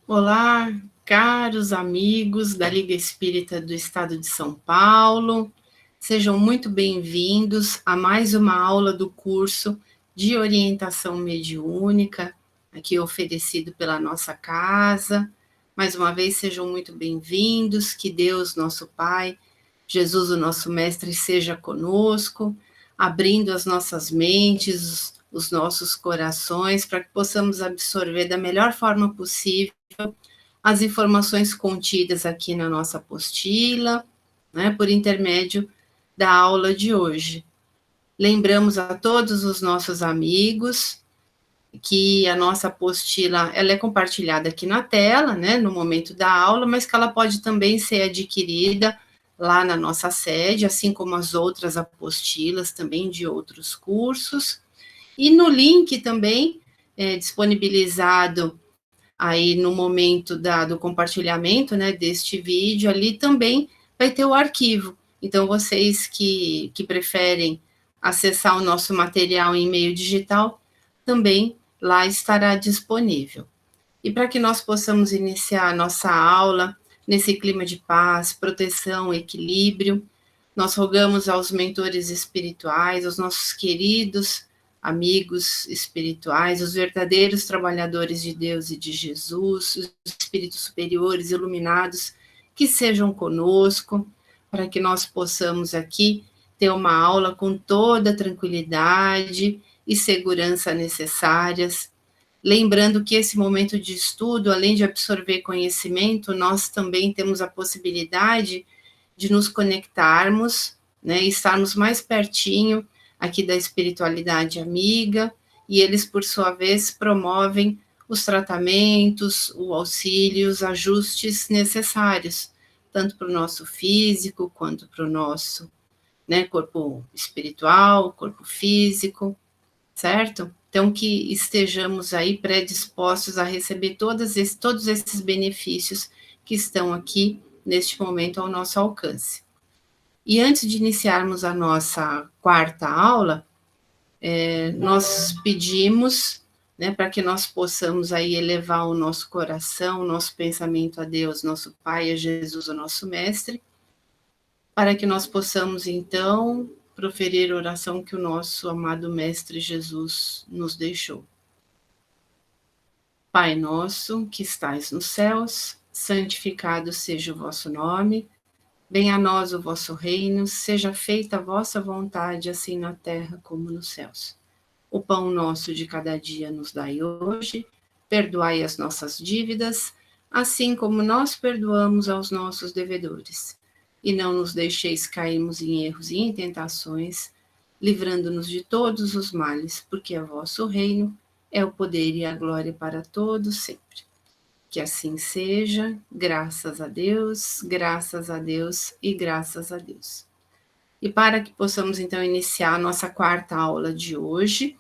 Olá, caros amigos da Liga Espírita do Estado de São Paulo, sejam muito bem-vindos a mais uma aula do curso de orientação mediúnica, aqui oferecido pela nossa casa. Mais uma vez, sejam muito bem-vindos, que Deus, nosso Pai, Jesus, o nosso Mestre, seja conosco, abrindo as nossas mentes, os nossos corações, para que possamos absorver da melhor forma possível as informações contidas aqui na nossa apostila, né, por intermédio da aula de hoje. Lembramos a todos os nossos amigos que a nossa apostila ela é compartilhada aqui na tela, né, no momento da aula, mas que ela pode também ser adquirida lá na nossa sede, assim como as outras apostilas também de outros cursos. E no link também disponibilizado aí no momento do compartilhamento, né, deste vídeo, ali também vai ter o arquivo. Então, vocês que preferem acessar o nosso material em meio digital, também lá estará disponível. E para que nós possamos iniciar a nossa aula nesse clima de paz, proteção, equilíbrio, nós rogamos aos mentores espirituais, aos nossos queridos amigos espirituais, os verdadeiros trabalhadores de Deus e de Jesus, os espíritos superiores iluminados, que sejam conosco, para que nós possamos aqui ter uma aula com toda a tranquilidade e segurança necessárias. Lembrando que esse momento de estudo, além de absorver conhecimento, nós também temos a possibilidade de nos conectarmos, né, estarmos mais pertinho aqui da espiritualidade amiga, e eles, por sua vez, promovem os tratamentos, o auxílio, os ajustes necessários, tanto para o nosso físico, quanto para o nosso, né, corpo espiritual, corpo físico, certo? Então, que estejamos aí predispostos a receber todos esses benefícios que estão aqui, neste momento, ao nosso alcance. E antes de iniciarmos a nossa quarta aula, nós pedimos, né, para que nós possamos aí elevar o nosso coração, o nosso pensamento a Deus, nosso Pai, a Jesus, o nosso Mestre, para que nós possamos, então, proferir a oração que o nosso amado Mestre Jesus nos deixou. Pai nosso, que estais nos céus, santificado seja o vosso nome, venha a nós o vosso reino, seja feita a vossa vontade, assim na terra como nos céus. O pão nosso de cada dia nos dai hoje, perdoai as nossas dívidas, assim como nós perdoamos aos nossos devedores. E não nos deixeis cairmos em erros e em tentações, livrando-nos de todos os males, porque é vosso reino, é o poder e a glória para todos sempre. Que assim seja, graças a Deus e graças a Deus. E para que possamos então iniciar a nossa quarta aula de hoje,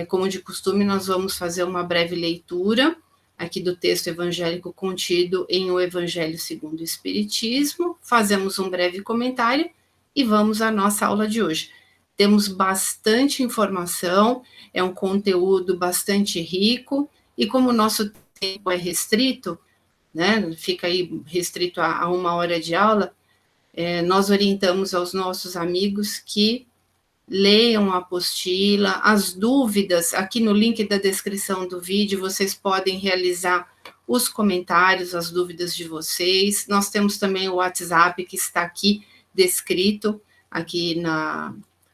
como de costume, nós vamos fazer uma breve leitura aqui do texto evangélico contido em O Evangelho segundo o Espiritismo, fazemos um breve comentário e vamos à nossa aula de hoje. Temos bastante informação, é um conteúdo bastante rico, e como o nosso tempo é restrito, né, fica aí restrito a 1 hora de aula, nós orientamos aos nossos amigos que leiam a apostila, as dúvidas, aqui no link da descrição do vídeo, vocês podem realizar os comentários, as dúvidas de vocês. Nós temos também o WhatsApp que está aqui descrito, aqui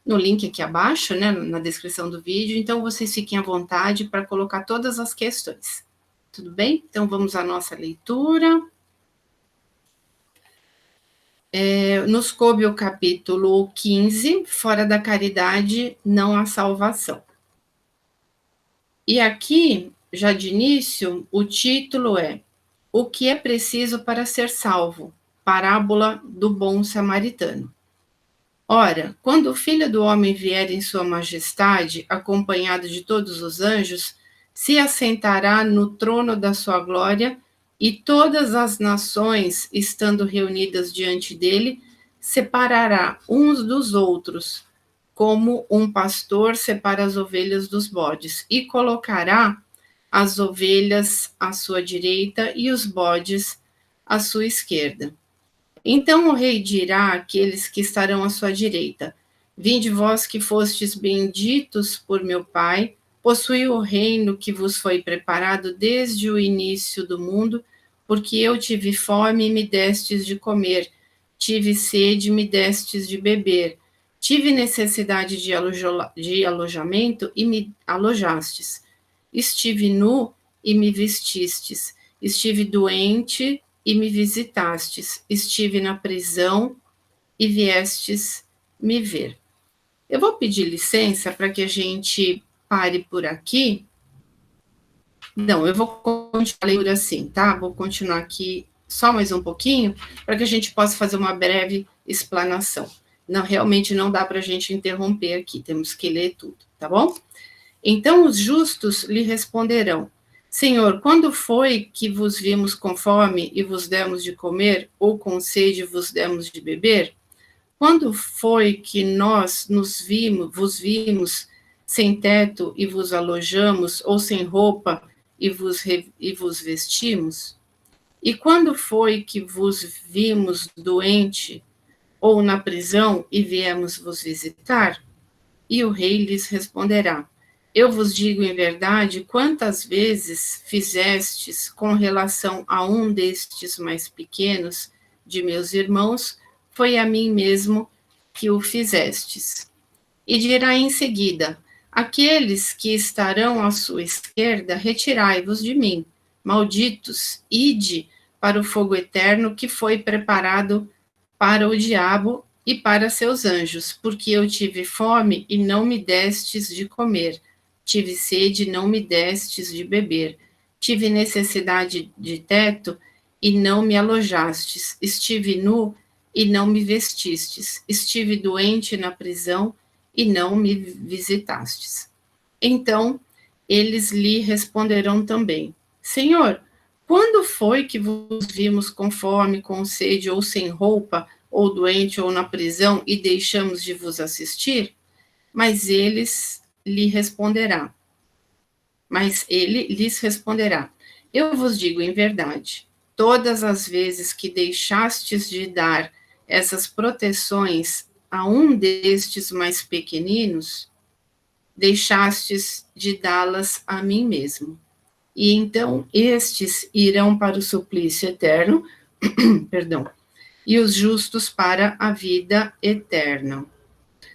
no link aqui abaixo, né, na descrição do vídeo, então vocês fiquem à vontade para colocar todas as questões. Tudo bem? Então vamos à nossa leitura. Nos coube o capítulo 15, Fora da Caridade não há salvação. E aqui, já de início, o título é O que é preciso para ser salvo? Parábola do bom samaritano. Ora, quando o Filho do Homem vier em sua majestade, acompanhado de todos os anjos, se assentará no trono da sua glória, e todas as nações, estando reunidas diante dele, separará uns dos outros, como um pastor separa as ovelhas dos bodes, e colocará as ovelhas à sua direita e os bodes à sua esquerda. Então o rei dirá àqueles que estarão à sua direita: Vinde vós que fostes benditos por meu Pai, possui o reino que vos foi preparado desde o início do mundo, porque eu tive fome e me destes de comer, tive sede e me destes de beber, tive necessidade de alojamento e me alojastes, estive nu e me vestistes, estive doente e me visitastes, estive na prisão e viestes me ver. Eu vou pedir licença para que a gente pare por aqui. Não, eu vou continuar a leitura assim, tá? Vou continuar aqui só mais um pouquinho, para que a gente possa fazer uma breve explanação. Não, realmente não dá para a gente interromper aqui, temos que ler tudo, tá bom? Então os justos lhe responderão: Senhor, quando foi que vos vimos com fome e vos demos de comer, ou com sede e vos demos de beber? Quando foi que nós vos vimos sem teto e vos alojamos, ou sem roupa e vos vestimos? E quando foi que vos vimos doente ou na prisão e viemos vos visitar? E o rei lhes responderá: Eu vos digo em verdade, quantas vezes fizestes com relação a um destes mais pequenos de meus irmãos, foi a mim mesmo que o fizestes. E dirá em seguida: Aqueles que estarão à sua esquerda, retirai-vos de mim, malditos, ide para o fogo eterno que foi preparado para o diabo e para seus anjos, porque eu tive fome e não me destes de comer, tive sede e não me destes de beber, tive necessidade de teto e não me alojastes, estive nu e não me vestistes, estive doente na prisão e não me visitastes. Então eles lhe responderão também: Senhor, quando foi que vos vimos com fome, com sede, ou sem roupa, ou doente, ou na prisão, e deixamos de vos assistir? Mas ele lhes responderá: Eu vos digo em verdade, todas as vezes que deixastes de dar essas proteções a um destes mais pequeninos, deixastes de dá-las a mim mesmo. E então estes irão para o suplício eterno, perdão, e os justos para a vida eterna.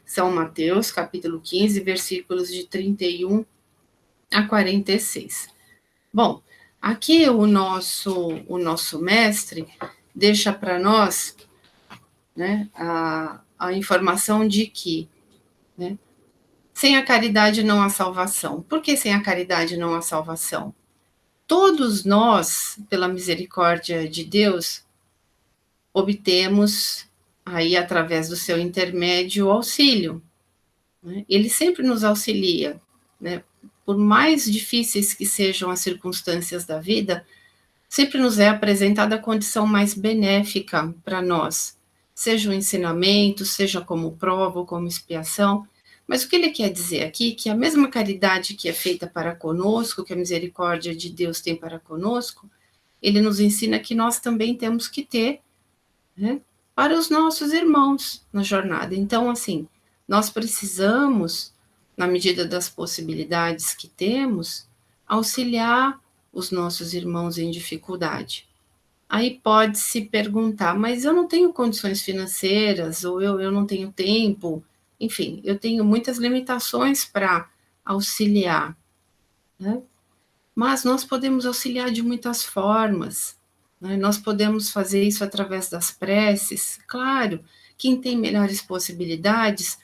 São Mateus, capítulo 15, versículos de 31 a 46. Bom, aqui o nosso mestre deixa para nós, né, a informação de que, né, sem a caridade não há salvação. Por que sem a caridade não há salvação? Todos nós, pela misericórdia de Deus, obtemos aí, através do seu intermédio, o auxílio. Né? Ele sempre nos auxilia, né? Por mais difíceis que sejam as circunstâncias da vida, sempre nos é apresentada a condição mais benéfica para nós, seja um ensinamento, seja como prova ou como expiação. Mas o que ele quer dizer aqui, que a mesma caridade que é feita para conosco, que a misericórdia de Deus tem para conosco, ele nos ensina que nós também temos que ter, né, para os nossos irmãos na jornada. Então, assim, nós precisamos, na medida das possibilidades que temos, auxiliar os nossos irmãos em dificuldade. Aí pode se perguntar, mas eu não tenho condições financeiras, ou eu não tenho tempo, enfim, eu tenho muitas limitações para auxiliar, né? Mas nós podemos auxiliar de muitas formas, né? Nós podemos fazer isso através das preces. Claro, quem tem melhores possibilidades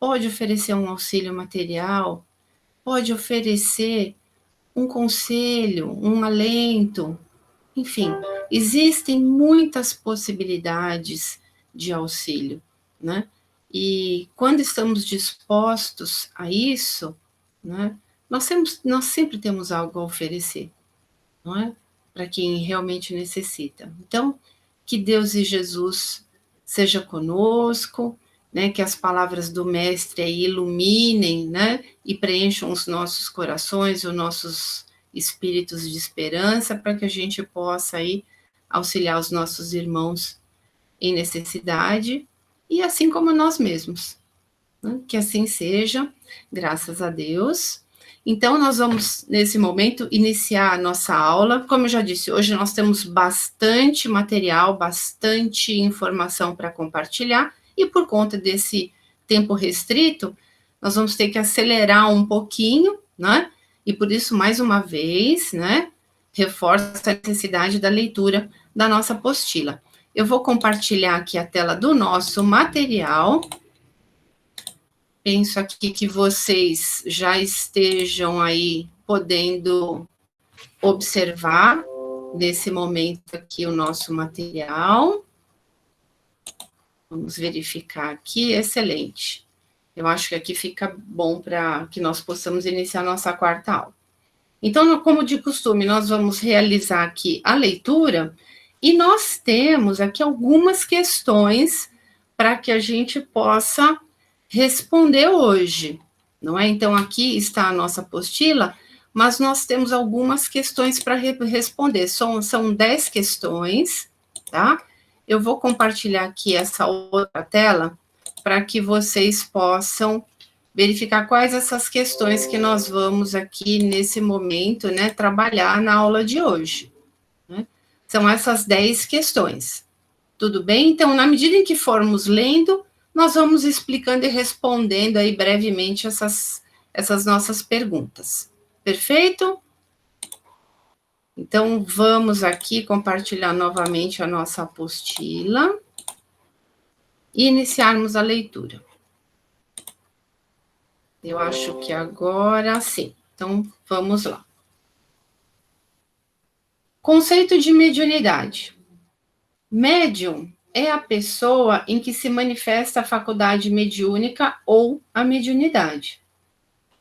pode oferecer um auxílio material, pode oferecer um conselho, um alento, enfim, existem muitas possibilidades de auxílio, né? E quando estamos dispostos a isso, né, nós sempre temos algo a oferecer, não é? Para quem realmente necessita. Então, que Deus e Jesus seja conosco, né, que as palavras do Mestre aí iluminem, né, e preencham os nossos corações, os nossos espíritos de esperança, para que a gente possa aí auxiliar os nossos irmãos em necessidade, e assim como nós mesmos, né? Que assim seja, graças a Deus. Então, nós vamos, nesse momento, iniciar a nossa aula. Como eu já disse, hoje nós temos bastante material, bastante informação para compartilhar, e por conta desse tempo restrito, nós vamos ter que acelerar um pouquinho, né? E por isso, mais uma vez, né, reforça a necessidade da leitura da nossa apostila. Eu vou compartilhar aqui a tela do nosso material. Penso aqui que vocês já estejam aí podendo observar nesse momento aqui o nosso material. Vamos verificar aqui, excelente. Eu acho que aqui fica bom para que nós possamos iniciar a nossa quarta aula. Então, como de costume, nós vamos realizar aqui a leitura e nós temos aqui algumas questões para que a gente possa responder hoje, não é? Então, aqui está a nossa apostila, mas nós temos algumas questões para responder. São 10 questões, tá? Eu vou compartilhar aqui essa outra tela para que vocês possam verificar quais essas questões que nós vamos aqui, nesse momento, né, trabalhar na aula de hoje, né? São essas 10 questões. Tudo bem? Então, na medida em que formos lendo, nós vamos explicando e respondendo aí brevemente essas nossas perguntas. Perfeito? Então, vamos aqui compartilhar novamente a nossa apostila e iniciarmos a leitura. Eu acho que agora sim. Então, vamos lá. Conceito de mediunidade. Médium é a pessoa em que se manifesta a faculdade mediúnica ou a mediunidade.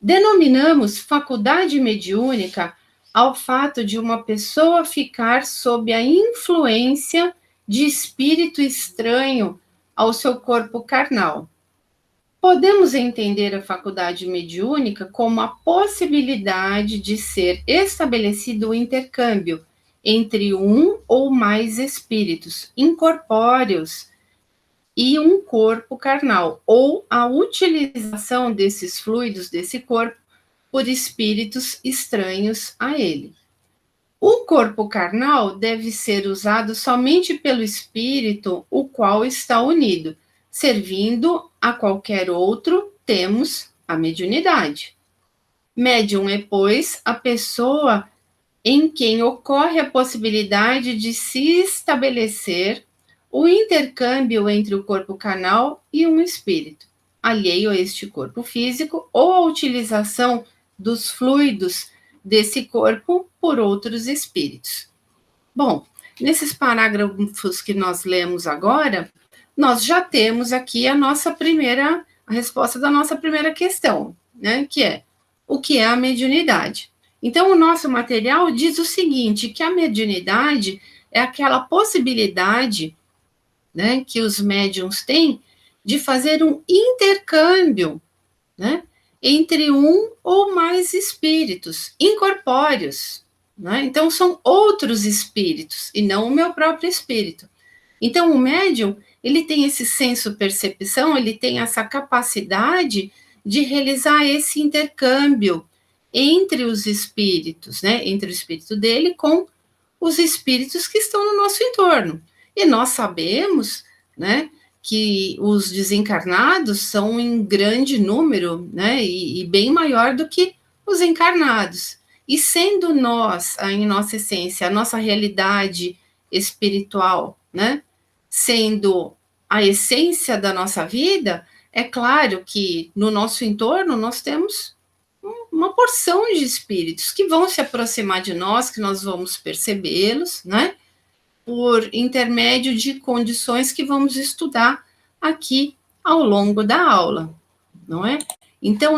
Denominamos faculdade mediúnica ao fato de uma pessoa ficar sob a influência de espírito estranho ao seu corpo carnal. Podemos entender a faculdade mediúnica como a possibilidade de ser estabelecido o intercâmbio entre um ou mais espíritos incorpóreos e um corpo carnal, ou a utilização desses fluidos desse corpo por espíritos estranhos a ele. O corpo carnal deve ser usado somente pelo espírito o qual está unido. Servindo a qualquer outro, temos a mediunidade. Médium é, pois, a pessoa em quem ocorre a possibilidade de se estabelecer o intercâmbio entre o corpo carnal e um espírito, alheio a este corpo físico, ou a utilização dos fluidos desse corpo por outros espíritos. Bom, nesses parágrafos que nós lemos agora, nós já temos aqui a resposta da nossa primeira questão, né, que é: o que é a mediunidade? Então, o nosso material diz o seguinte, que a mediunidade é aquela possibilidade, né, que os médiuns têm de fazer um intercâmbio, né, entre um ou mais espíritos incorpóreos, né? Então, são outros espíritos e não o meu próprio espírito. Então, o médium, ele tem esse senso-percepção, ele tem essa capacidade de realizar esse intercâmbio entre os espíritos, né? Entre o espírito dele com os espíritos que estão no nosso entorno. E nós sabemos, né, que os desencarnados são em grande número, né, e bem maior do que os encarnados. E sendo nós, em nossa essência, a nossa realidade espiritual, né, sendo a essência da nossa vida, é claro que no nosso entorno nós temos uma porção de espíritos que vão se aproximar de nós, que nós vamos percebê-los, né, por intermédio de condições que vamos estudar aqui ao longo da aula, não é? Então,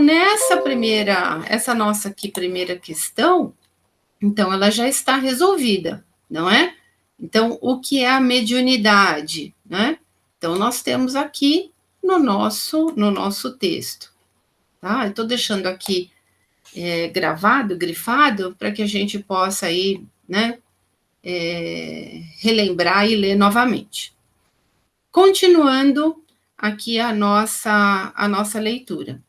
essa nossa aqui primeira questão, então, ela já está resolvida, não é? Então, o que é a mediunidade, né? Então, nós temos aqui no nosso texto, tá? Eu estou deixando aqui gravado, grifado, para que a gente possa aí, né, relembrar e ler novamente. Continuando aqui a nossa leitura.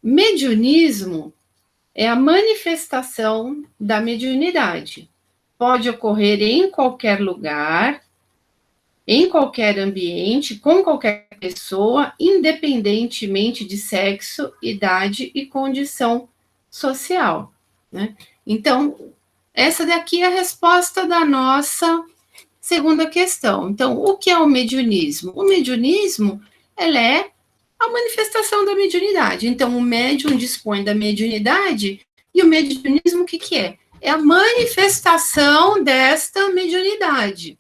Mediunismo é a manifestação da mediunidade. Pode ocorrer em qualquer lugar, em qualquer ambiente, com qualquer pessoa, independentemente de sexo, idade e condição social, né? Então, essa daqui é a resposta da nossa segunda questão. Então, o que é o mediunismo? O mediunismo, ela é a manifestação da mediunidade. Então, o médium dispõe da mediunidade e o mediunismo, o que que é? É a manifestação desta mediunidade.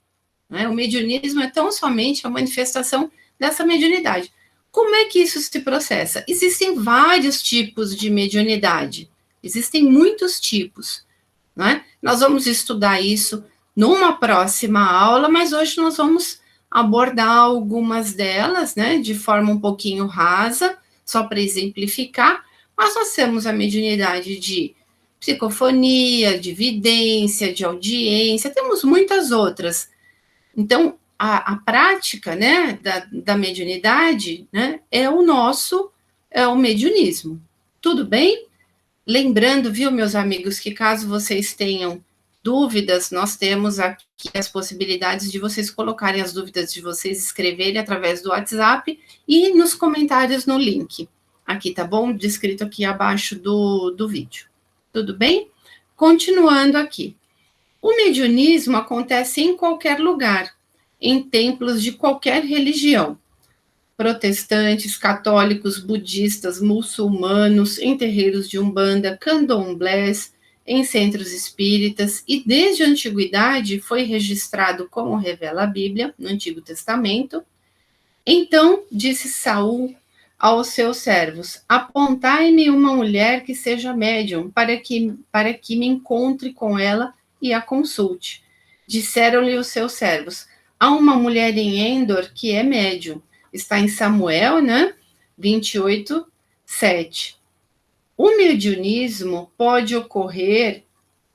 Né? O mediunismo é tão somente a manifestação dessa mediunidade. Como é que isso se processa? Existem vários tipos de mediunidade. Existem muitos tipos. Né? Nós vamos estudar isso numa próxima aula, mas hoje nós vamos abordar algumas delas, né, de forma um pouquinho rasa, só para exemplificar, mas nós temos a mediunidade de psicofonia, de vidência, de audiência, temos muitas outras. Então, a prática, né, da mediunidade, né, é o mediunismo. Tudo bem? Lembrando, viu, meus amigos, que caso vocês tenham dúvidas, nós temos aqui as possibilidades de vocês colocarem as dúvidas de vocês, escreverem através do WhatsApp e nos comentários no link. Aqui, tá bom? Descrito aqui abaixo do vídeo. Tudo bem? Continuando aqui. O mediunismo acontece em qualquer lugar, em templos de qualquer religião. Protestantes, católicos, budistas, muçulmanos, em terreiros de umbanda, candomblés, em centros espíritas, e desde a antiguidade foi registrado como revela a Bíblia, no Antigo Testamento. Então disse Saul aos seus servos: apontai-me uma mulher que seja médium, para que me encontre com ela e a consulte. Disseram-lhe os seus servos: há uma mulher em Endor que é médium. Está em Samuel, né? 28, 7. O mediunismo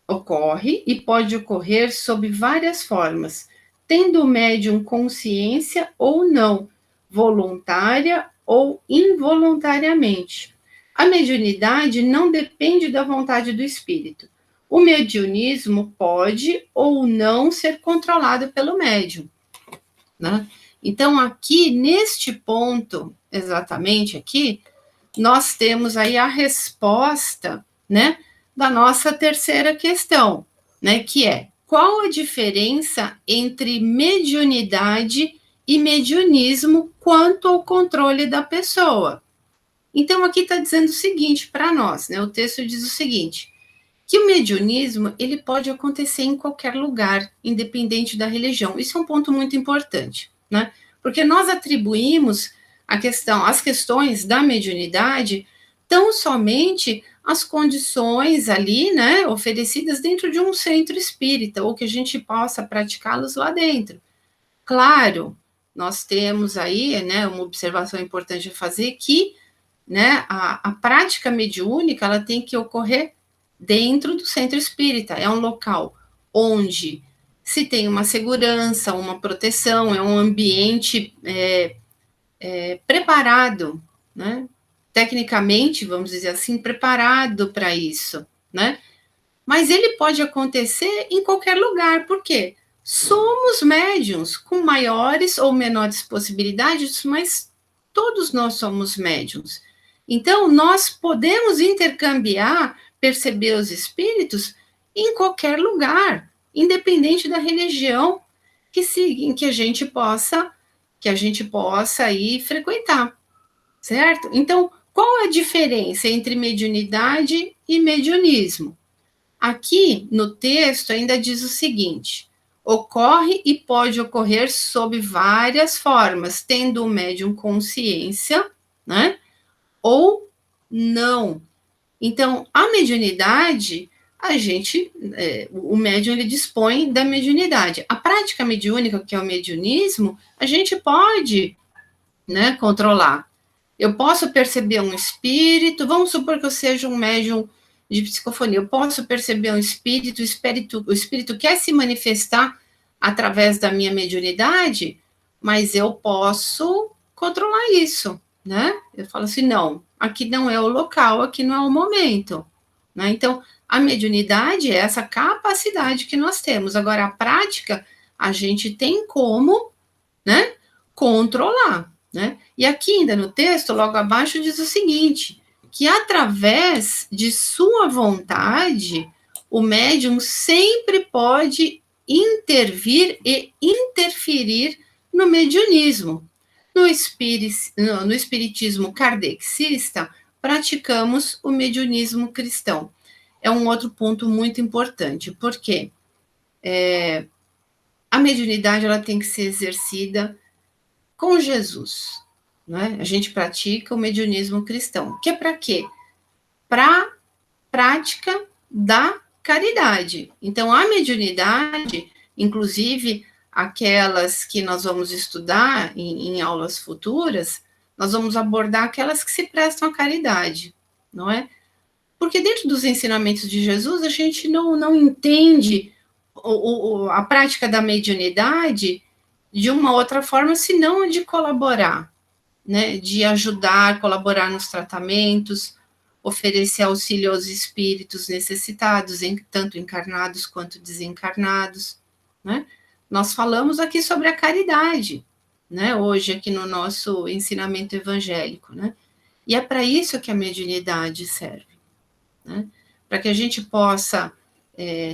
ocorre e pode ocorrer sob várias formas, tendo o médium consciência ou não, voluntária ou involuntariamente. A mediunidade não depende da vontade do espírito. O mediunismo pode ou não ser controlado pelo médium, né? Então, aqui, neste ponto, exatamente aqui, nós temos aí a resposta, né, da nossa terceira questão, né, que é: qual a diferença entre mediunidade e mediunismo quanto ao controle da pessoa? Então, aqui está dizendo o seguinte para nós, né, o texto diz o seguinte, que o mediunismo, ele pode acontecer em qualquer lugar, independente da religião. Isso é um ponto muito importante, né? Porque nós atribuímos as questões da mediunidade tão somente às condições ali, né, oferecidas dentro de um centro espírita, ou que a gente possa praticá-los lá dentro. Claro, nós temos aí, né, uma observação importante a fazer que, né, a prática mediúnica, ela tem que ocorrer dentro do centro espírita. É um local onde se tem uma segurança, uma proteção, é um ambiente preparado, né? Tecnicamente, vamos dizer assim, preparado para isso, né? Mas ele pode acontecer em qualquer lugar, por quê? Somos médiums com maiores ou menores possibilidades, mas todos nós somos médiums. Então, nós podemos intercambiar, perceber os espíritos em qualquer lugar, independente da religião em que a gente possa aí frequentar, certo? Então, qual a diferença entre mediunidade e mediunismo? Aqui no texto ainda diz o seguinte: ocorre e pode ocorrer sob várias formas, tendo o médium consciência, né? Ou não. Então, a mediunidade, o médium ele dispõe da mediunidade. A prática mediúnica, que é o mediunismo, a gente pode, né, controlar. Eu posso perceber um espírito, vamos supor que eu seja um médium de psicofonia, eu posso perceber um espírito, o espírito quer se manifestar através da minha mediunidade, mas eu posso controlar isso, né? Eu falo assim, não, aqui não é o local, aqui não é o momento, né? Então, a mediunidade é essa capacidade que nós temos. Agora, a prática, a gente tem como, né, controlar, né? E aqui ainda no texto, logo abaixo, diz o seguinte, que através de sua vontade, o médium sempre pode intervir e interferir no mediunismo. No espiritismo kardecista, praticamos o mediunismo cristão. É um outro ponto muito importante, porque a mediunidade ela tem que ser exercida com Jesus, né? A gente pratica o mediunismo cristão, que é para quê? Para prática da caridade. Então, a mediunidade, inclusive aquelas que nós vamos estudar em aulas futuras, nós vamos abordar aquelas que se prestam à caridade, não é? Porque dentro dos ensinamentos de Jesus, a gente não entende a prática da mediunidade de uma outra forma, senão de colaborar, né? De ajudar, colaborar nos tratamentos, oferecer auxílio aos espíritos necessitados, tanto encarnados quanto desencarnados, né? Nós falamos aqui sobre a caridade, né? Hoje aqui no nosso ensinamento evangélico, né? E é para isso que a mediunidade serve, né? Para que a gente possa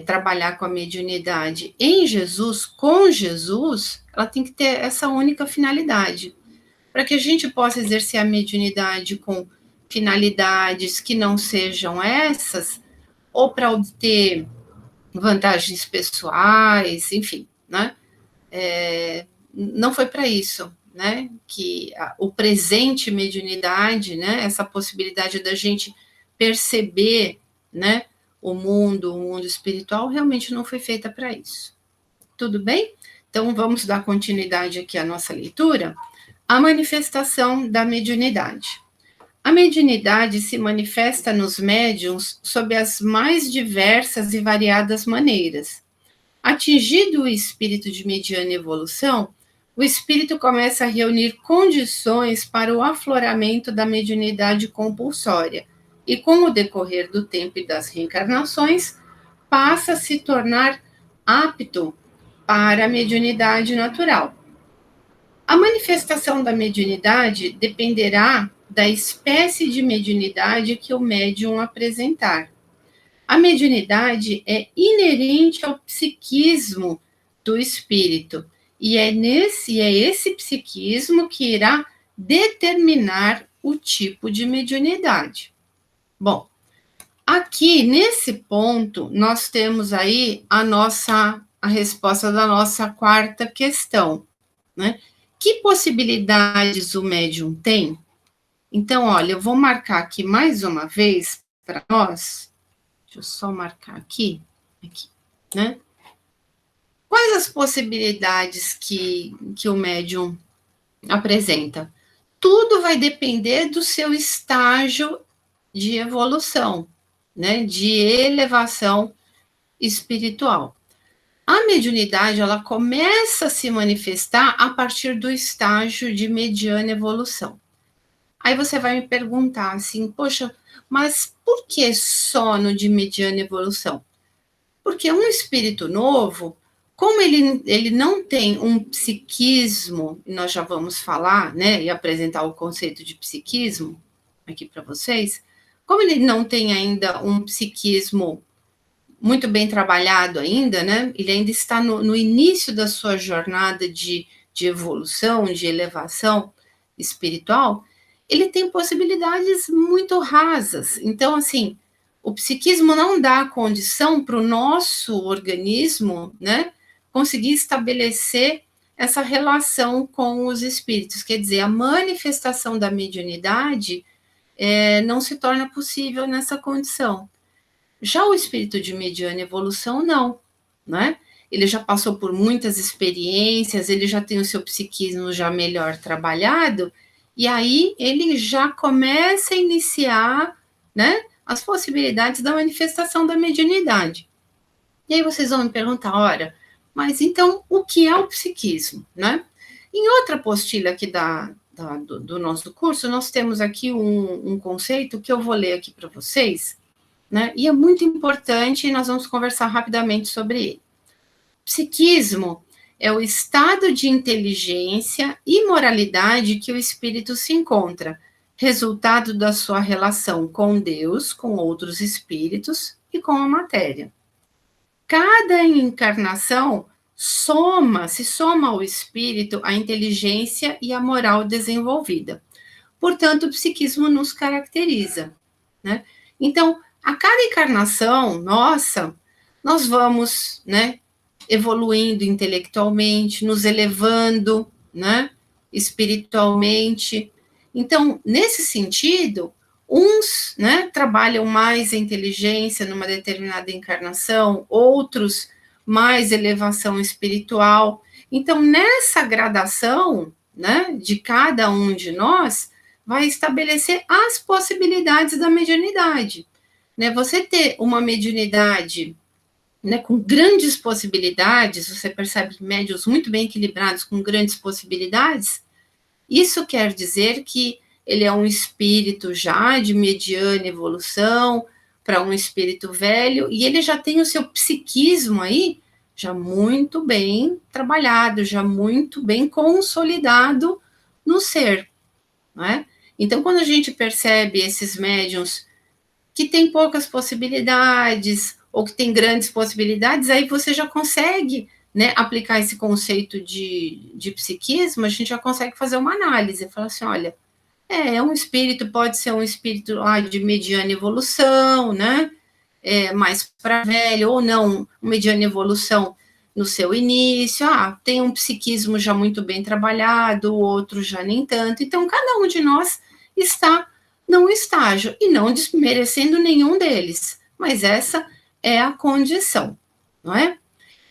trabalhar com a mediunidade em Jesus, com Jesus, ela tem que ter essa única finalidade. Para que a gente possa exercer a mediunidade com finalidades que não sejam essas, ou para obter vantagens pessoais, enfim, né? Não foi para isso, né? Que o presente mediunidade, né? Essa possibilidade da gente perceber, né? O mundo espiritual realmente não foi feita para isso. Tudo bem? Então vamos dar continuidade aqui à nossa leitura. A manifestação da mediunidade. A mediunidade se manifesta nos médiuns sob as mais diversas e variadas maneiras. Atingido o espírito de mediana evolução, o espírito começa a reunir condições para o afloramento da mediunidade compulsória e, com o decorrer do tempo e das reencarnações, passa a se tornar apto para a mediunidade natural. A manifestação da mediunidade dependerá da espécie de mediunidade que o médium apresentar. A mediunidade é inerente ao psiquismo do espírito e é esse psiquismo que irá determinar o tipo de mediunidade. Bom, aqui nesse ponto nós temos aí a resposta da nossa quarta questão, né? Que possibilidades o médium tem? Então, olha, eu vou marcar aqui mais uma vez para nós. Deixa eu só marcar aqui, né? Quais as possibilidades que o médium apresenta? Tudo vai depender do seu estágio de evolução, né? De elevação espiritual. A mediunidade, ela começa a se manifestar a partir do estágio de mediana evolução. Aí você vai me perguntar assim, poxa, mas por que só no de mediana evolução? Porque um espírito novo, como ele não tem um psiquismo, nós já vamos falar, né, e apresentar o conceito de psiquismo aqui para vocês, como ele não tem ainda um psiquismo muito bem trabalhado ainda, né? Ele ainda está no início da sua jornada de evolução, de elevação espiritual, ele tem possibilidades muito rasas. Então, assim, o psiquismo não dá condição para o nosso organismo, né, conseguir estabelecer essa relação com os espíritos. Quer dizer, a manifestação da mediunidade não se torna possível nessa condição. Já o espírito de mediana evolução, não, né? Ele já passou por muitas experiências, ele já tem o seu psiquismo já melhor trabalhado, E aí ele já começa a iniciar, né, as possibilidades da manifestação da mediunidade. E aí vocês vão me perguntar, ora, mas então o que é o psiquismo, né? Em outra apostila aqui do nosso curso, nós temos aqui um conceito que eu vou ler aqui para vocês, né? E é muito importante e nós vamos conversar rapidamente sobre ele. Psiquismo é o estado de inteligência e moralidade que o espírito se encontra, resultado da sua relação com Deus, com outros espíritos e com a matéria. Cada encarnação se soma ao espírito a inteligência e a moral desenvolvida. Portanto, o psiquismo nos caracteriza, né? Então, a cada encarnação nossa, nós vamos, né, evoluindo intelectualmente, nos elevando, né, espiritualmente. Então, nesse sentido, uns, né, trabalham mais a inteligência numa determinada encarnação, outros mais elevação espiritual. Então, nessa gradação, né, de cada um de nós, vai estabelecer as possibilidades da mediunidade. Né, você ter uma mediunidade, né, com grandes possibilidades, você percebe médiuns muito bem equilibrados, com grandes possibilidades, isso quer dizer que ele é um espírito já de mediana evolução para um espírito velho, e ele já tem o seu psiquismo aí já muito bem trabalhado, já muito bem consolidado no ser, não é? Então, quando a gente percebe esses médiuns que têm poucas possibilidades, ou que têm grandes possibilidades, aí você já consegue, né, aplicar esse conceito de psiquismo, a gente já consegue fazer uma análise, falar assim, olha, um espírito, pode ser um espírito de mediana evolução, né, mais para velho, ou não, mediana evolução no seu início, tem um psiquismo já muito bem trabalhado, o outro já nem tanto, então cada um de nós está num estágio, e não desmerecendo nenhum deles, mas essa é a condição, não é?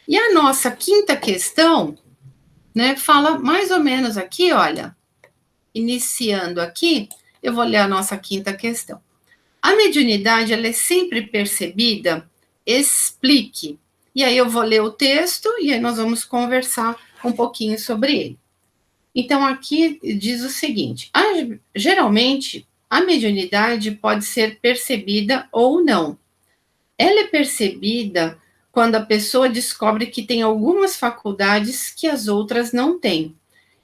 E a nossa quinta questão, né, fala mais ou menos aqui, olha, iniciando aqui, eu vou ler a nossa quinta questão. A mediunidade, ela é sempre percebida? Explique. E aí eu vou ler o texto e aí nós vamos conversar um pouquinho sobre ele. Então, aqui diz o seguinte, geralmente, a mediunidade pode ser percebida ou não. Ela é percebida quando a pessoa descobre que tem algumas faculdades que as outras não têm.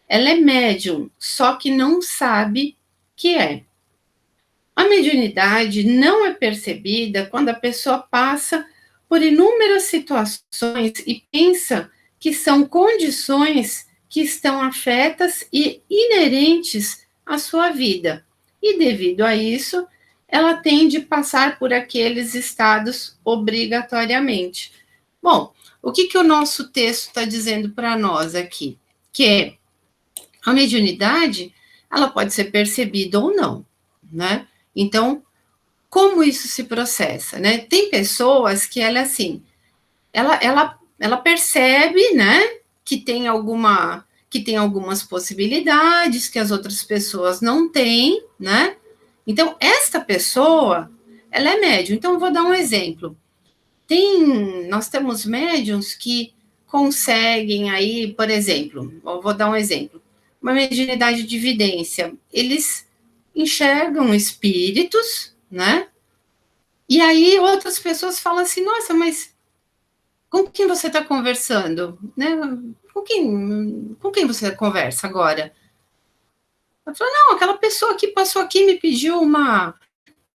Ela é médium, só que não sabe que é. A mediunidade não é percebida quando a pessoa passa por inúmeras situações e pensa que são condições que estão afetas e inerentes à sua vida. E devido a isso, ela tem de passar por aqueles estados obrigatoriamente. Bom, o que o nosso texto está dizendo para nós aqui? Que a mediunidade, ela pode ser percebida ou não, né? Então, como isso se processa, né? Tem pessoas que ela, assim, ela percebe, né, que tem algumas possibilidades que as outras pessoas não têm, né? Então, esta pessoa, ela é médium. Então, eu vou dar um exemplo. Nós temos médiums que conseguem aí, por exemplo, eu vou dar um exemplo, uma mediunidade de vidência. Eles enxergam espíritos, né? E aí outras pessoas falam assim, nossa, mas com quem você está conversando? Né? Com quem você conversa agora? Eu falo, não, aquela pessoa que passou aqui me pediu uma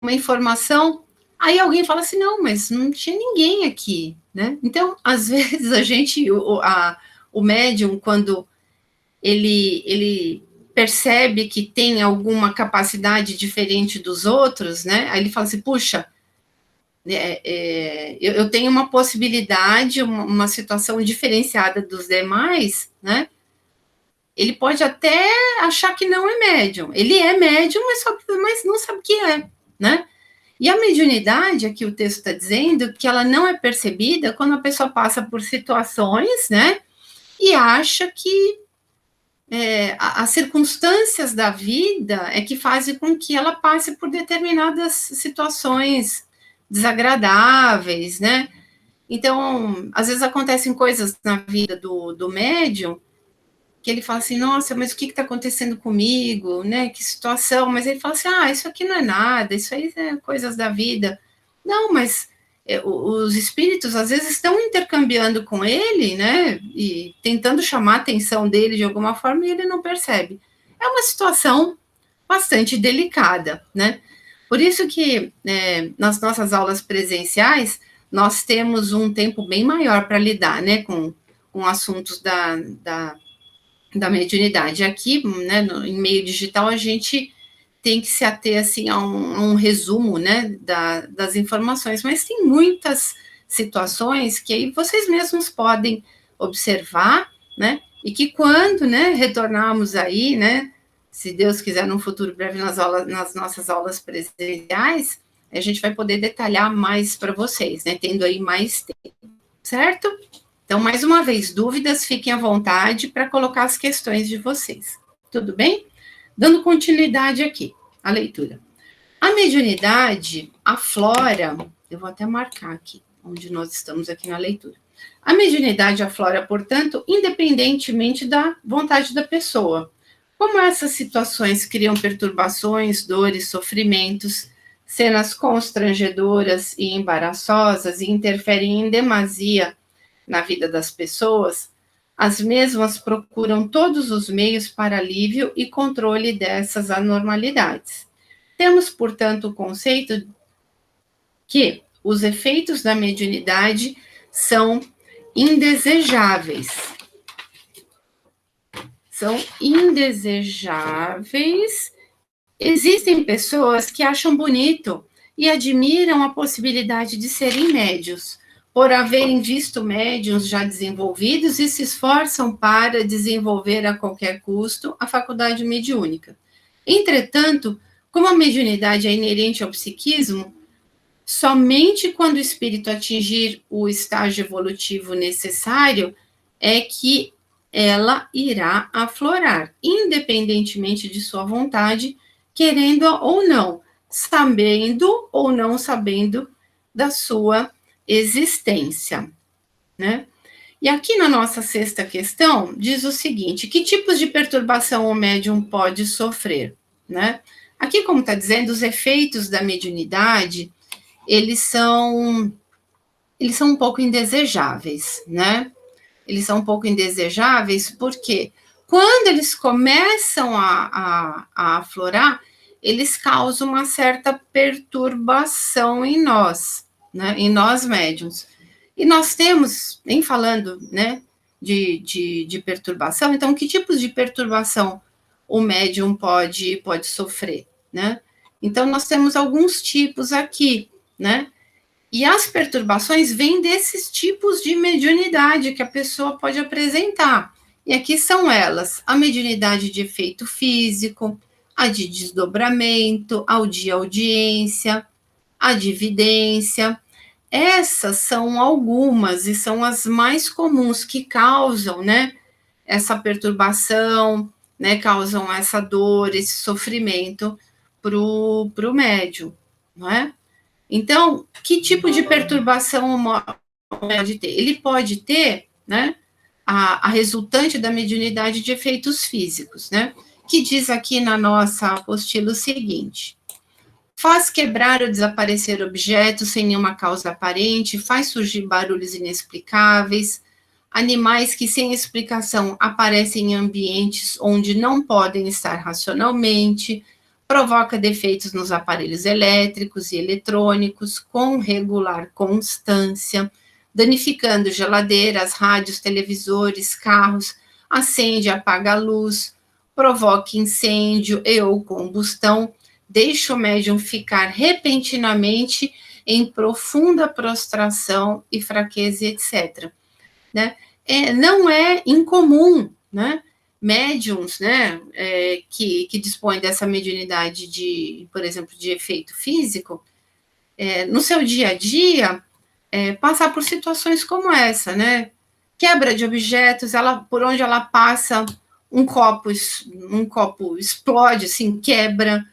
informação. Aí alguém fala assim, não, mas não tinha ninguém aqui, né? Então, às vezes, o médium, quando ele percebe que tem alguma capacidade diferente dos outros, né? Aí ele fala assim, puxa, eu tenho uma possibilidade, uma situação diferenciada dos demais, né? Ele pode até achar que não é médium. Ele é médium, mas não sabe o que é, né? E a mediunidade, aqui o texto está dizendo, que ela não é percebida quando a pessoa passa por situações, né? E acha que as circunstâncias da vida é que fazem com que ela passe por determinadas situações desagradáveis, né? Então, às vezes acontecem coisas na vida do médium que ele fala assim, nossa, mas o que está acontecendo comigo, né? Que situação? Mas ele fala assim, isso aqui não é nada, isso aí é coisas da vida. Não, mas os espíritos às vezes estão intercambiando com ele, né? E tentando chamar a atenção dele de alguma forma e ele não percebe. É uma situação bastante delicada, né? Por isso que nas nossas aulas presenciais nós temos um tempo bem maior para lidar, né, com assuntos da mediunidade. Aqui, né, em meio digital, a gente tem que se ater assim, a um resumo, né, das informações, mas tem muitas situações que aí vocês mesmos podem observar, né, e que quando, né, retornarmos aí, né, se Deus quiser, num futuro breve, nas nossas aulas presenciais, a gente vai poder detalhar mais para vocês, né, tendo aí mais tempo, certo? Então, mais uma vez, dúvidas, fiquem à vontade para colocar as questões de vocês. Tudo bem? Dando continuidade aqui à leitura. A mediunidade aflora, eu vou até marcar aqui, onde nós estamos aqui na leitura. A mediunidade aflora, portanto, independentemente da vontade da pessoa. Como essas situações criam perturbações, dores, sofrimentos, cenas constrangedoras e embaraçosas e interferem em demasia na vida das pessoas, as mesmas procuram todos os meios para alívio e controle dessas anormalidades. Temos, portanto, o conceito que os efeitos da mediunidade são indesejáveis. São indesejáveis. Existem pessoas que acham bonito e admiram a possibilidade de serem médios, por haverem visto médiuns já desenvolvidos e se esforçam para desenvolver a qualquer custo a faculdade mediúnica. Entretanto, como a mediunidade é inerente ao psiquismo, somente quando o espírito atingir o estágio evolutivo necessário é que ela irá aflorar, independentemente de sua vontade, querendo ou não, sabendo ou não sabendo da sua existência, né? E aqui na nossa sexta questão, diz o seguinte, que tipos de perturbação o médium pode sofrer, né? Aqui, como está dizendo, os efeitos da mediunidade, eles são um pouco indesejáveis, né? Eles são um pouco indesejáveis porque quando eles começam a aflorar, eles causam uma certa perturbação em nós, né, em nós médiums. E nós temos, em falando, né, de perturbação, então, que tipos de perturbação o médium pode sofrer, né? Então, nós temos alguns tipos aqui, né? E as perturbações vêm desses tipos de mediunidade que a pessoa pode apresentar. E aqui são elas: a mediunidade de efeito físico, a de desdobramento, a de audiência, a de vidência. Essas são algumas e são as mais comuns que causam, né, essa perturbação, né, causam essa dor, esse sofrimento para o médium, não é? Então, que tipo de perturbação pode ter? Ele pode ter, né, a resultante da mediunidade de efeitos físicos, né, que diz aqui na nossa apostila o seguinte: faz quebrar ou desaparecer objetos sem nenhuma causa aparente, faz surgir barulhos inexplicáveis, animais que sem explicação aparecem em ambientes onde não podem estar racionalmente, provoca defeitos nos aparelhos elétricos e eletrônicos com regular constância, danificando geladeiras, rádios, televisores, carros, acende e apaga a luz, provoca incêndio e ou combustão, deixa o médium ficar repentinamente em profunda prostração e fraqueza, etc. Né? Não é incomum, né? Médiums, né, que dispõem dessa mediunidade de, por exemplo, de efeito físico, no seu dia a dia, passar por situações como essa, né? Quebra de objetos, por onde ela passa, um copo explode, assim, quebra,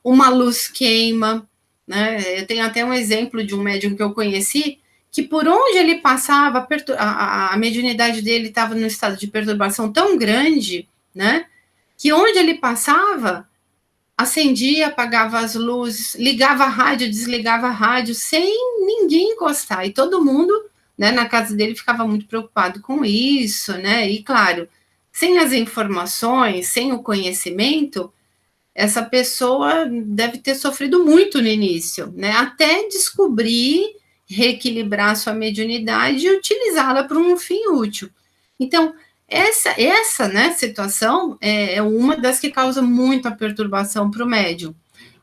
uma luz queima, né? Eu tenho até um exemplo de um médium que eu conheci, que por onde ele passava, a mediunidade dele estava num estado de perturbação tão grande, né? Que onde ele passava, acendia, apagava as luzes, ligava a rádio, desligava a rádio, sem ninguém encostar. E todo mundo, né, na casa dele ficava muito preocupado com isso, né? E claro, sem as informações, sem o conhecimento, essa pessoa deve ter sofrido muito no início, né? Até descobrir, reequilibrar sua mediunidade e utilizá-la para um fim útil. Então, essa né, situação é uma das que causa muita perturbação para o médium.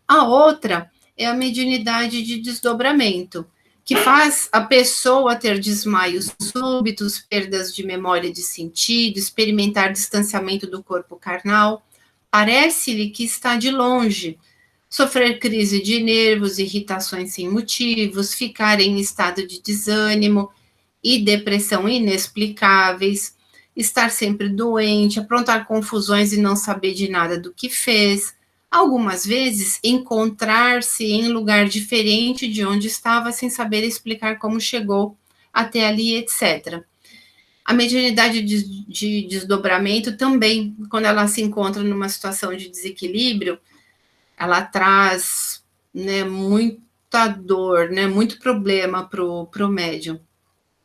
A outra é a mediunidade de desdobramento, que faz a pessoa ter desmaios súbitos, perdas de memória de sentido, experimentar distanciamento do corpo carnal. Parece-lhe que está de longe, sofrer crise de nervos, irritações sem motivos, ficar em estado de desânimo e depressão inexplicáveis, estar sempre doente, aprontar confusões e não saber de nada do que fez. Algumas vezes, encontrar-se em lugar diferente de onde estava, sem saber explicar como chegou até ali, etc. A mediunidade de desdobramento também, quando ela se encontra numa situação de desequilíbrio, ela traz, né, muita dor, né, muito problema para o médium.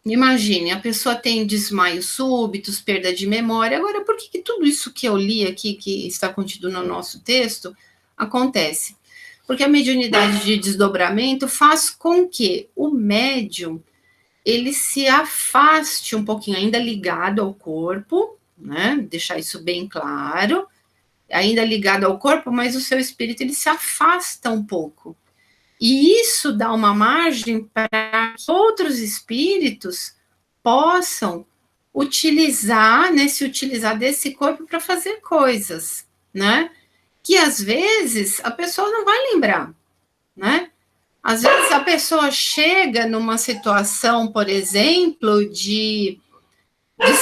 Imagine, a pessoa tem desmaios súbitos, perda de memória. Agora, por que tudo isso que eu li aqui, que está contido no nosso texto, acontece? Porque a mediunidade de desdobramento faz com que o médium ele se afaste um pouquinho, ainda ligado ao corpo, né? Deixar isso bem claro, ainda ligado ao corpo, mas o seu espírito ele se afasta um pouco. E isso dá uma margem para que outros espíritos possam utilizar, né, se utilizar desse corpo para fazer coisas, né? Que às vezes a pessoa não vai lembrar, né? Às vezes a pessoa chega numa situação, por exemplo, de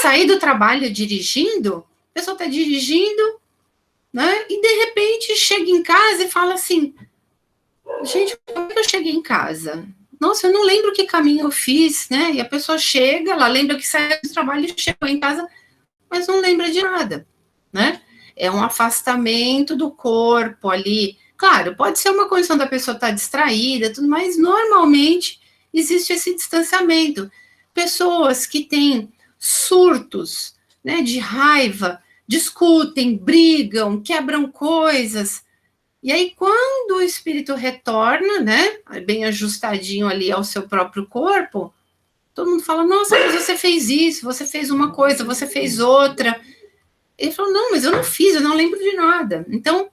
sair do trabalho dirigindo, a pessoa está dirigindo, né? E de repente chega em casa e fala assim: gente, como é que eu cheguei em casa? Nossa, eu não lembro que caminho eu fiz, né? E a pessoa chega, ela lembra que saiu do trabalho e chegou em casa, mas não lembra de nada, né? É um afastamento do corpo ali. Claro, pode ser uma condição da pessoa estar distraída, tudo, mas normalmente existe esse distanciamento. Pessoas que têm surtos, né, de raiva, discutem, brigam, quebram coisas. E aí, quando o espírito retorna, né, bem ajustadinho ali ao seu próprio corpo, todo mundo fala: nossa, mas você fez isso, você fez uma coisa, você fez outra. Ele falou: não, mas eu não fiz, eu não lembro de nada. Então,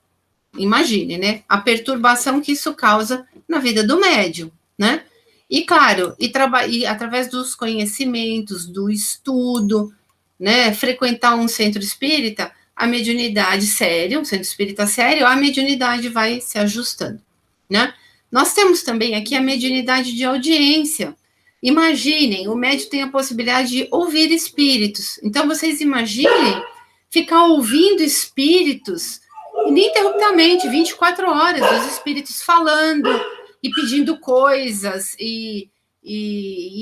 imagine, né, a perturbação que isso causa na vida do médium, né? E claro, e através dos conhecimentos, do estudo, né, frequentar um centro espírita, a mediunidade sério, um centro espírita sério, a mediunidade vai se ajustando, né? Nós temos também aqui a mediunidade de audiência. Imaginem, o médium tem a possibilidade de ouvir espíritos. Então, vocês imaginem ficar ouvindo espíritos ininterruptamente, 24 horas, os espíritos falando e pedindo coisas e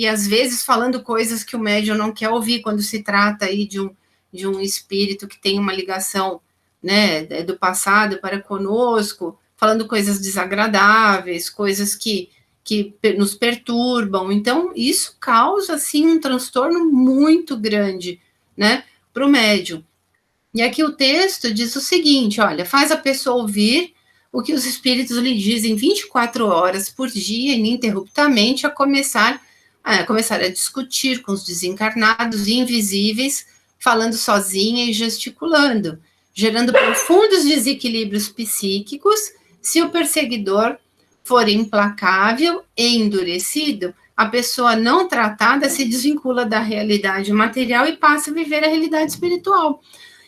às vezes falando coisas que o médium não quer ouvir quando se trata aí de um espírito que tem uma ligação, né, do passado para conosco, falando coisas desagradáveis, coisas que nos perturbam. Então, isso causa, assim, um transtorno muito grande, né, para o médium. E aqui o texto diz o seguinte: olha, faz a pessoa ouvir o que os espíritos lhe dizem 24 horas por dia, ininterruptamente, a começar a discutir com os desencarnados e invisíveis, falando sozinha e gesticulando, gerando profundos desequilíbrios psíquicos. Se o perseguidor for implacável e endurecido, a pessoa não tratada se desvincula da realidade material e passa a viver a realidade espiritual.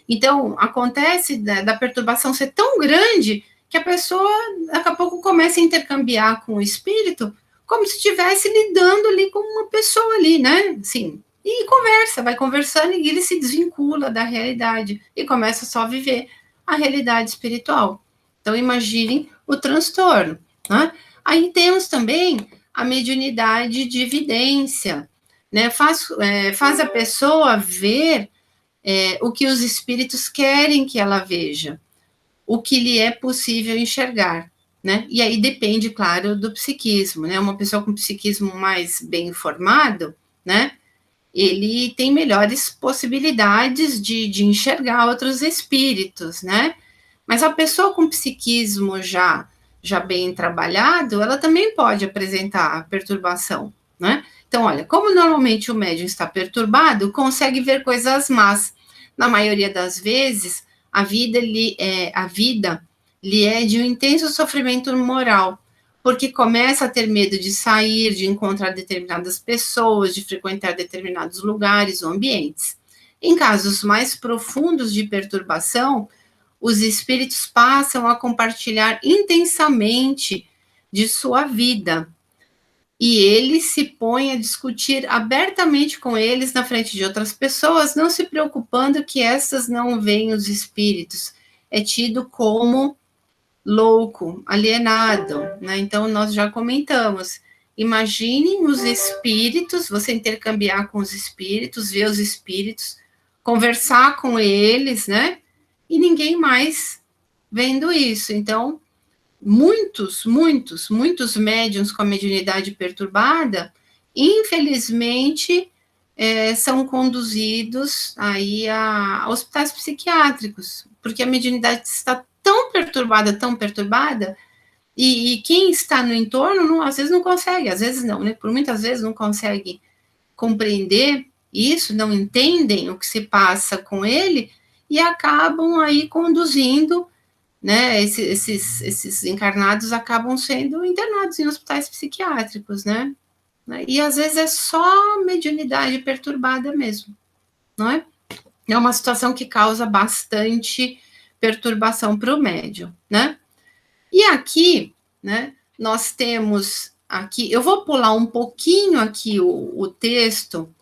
Então, acontece da perturbação ser tão grande que a pessoa, daqui a pouco, começa a intercambiar com o espírito como se estivesse lidando ali com uma pessoa ali, né? Assim, e conversa, vai conversando e ele se desvincula da realidade e começa só a viver a realidade espiritual. Então, imaginem o transtorno. Né? Aí temos também a mediunidade de evidência, né? Faz a pessoa ver o que os espíritos querem que ela veja, o que lhe é possível enxergar. Né? E aí depende, claro, do psiquismo. Né? Uma pessoa com psiquismo mais bem informado, né? Ele tem melhores possibilidades de enxergar outros espíritos, né? Mas a pessoa com psiquismo já bem trabalhado, ela também pode apresentar perturbação, né? Então, olha, como normalmente o médium está perturbado, consegue ver coisas más. Na maioria das vezes, a vida lhe é de um intenso sofrimento moral, porque começa a ter medo de sair, de encontrar determinadas pessoas, de frequentar determinados lugares ou ambientes. Em casos mais profundos de perturbação, os espíritos passam a compartilhar intensamente de sua vida. E ele se põe a discutir abertamente com eles na frente de outras pessoas, não se preocupando que essas não veem os espíritos. É tido como louco, alienado, né? Então, nós já comentamos. Imaginem os espíritos, você intercambiar com os espíritos, ver os espíritos, conversar com eles, né? E ninguém mais vendo isso. Então, muitos médiums com a mediunidade perturbada, infelizmente, são conduzidos aí a hospitais psiquiátricos, porque a mediunidade está tão perturbada, e quem está no entorno, às vezes não consegue, às vezes não, né? Por muitas vezes não consegue compreender isso, não entendem o que se passa com ele, e acabam aí conduzindo, né? Esses encarnados acabam sendo internados em hospitais psiquiátricos, né? E às vezes é só mediunidade perturbada mesmo, não é? É uma situação que causa bastante perturbação para o médium, né? E aqui, né, nós temos aqui, eu vou pular um pouquinho aqui o texto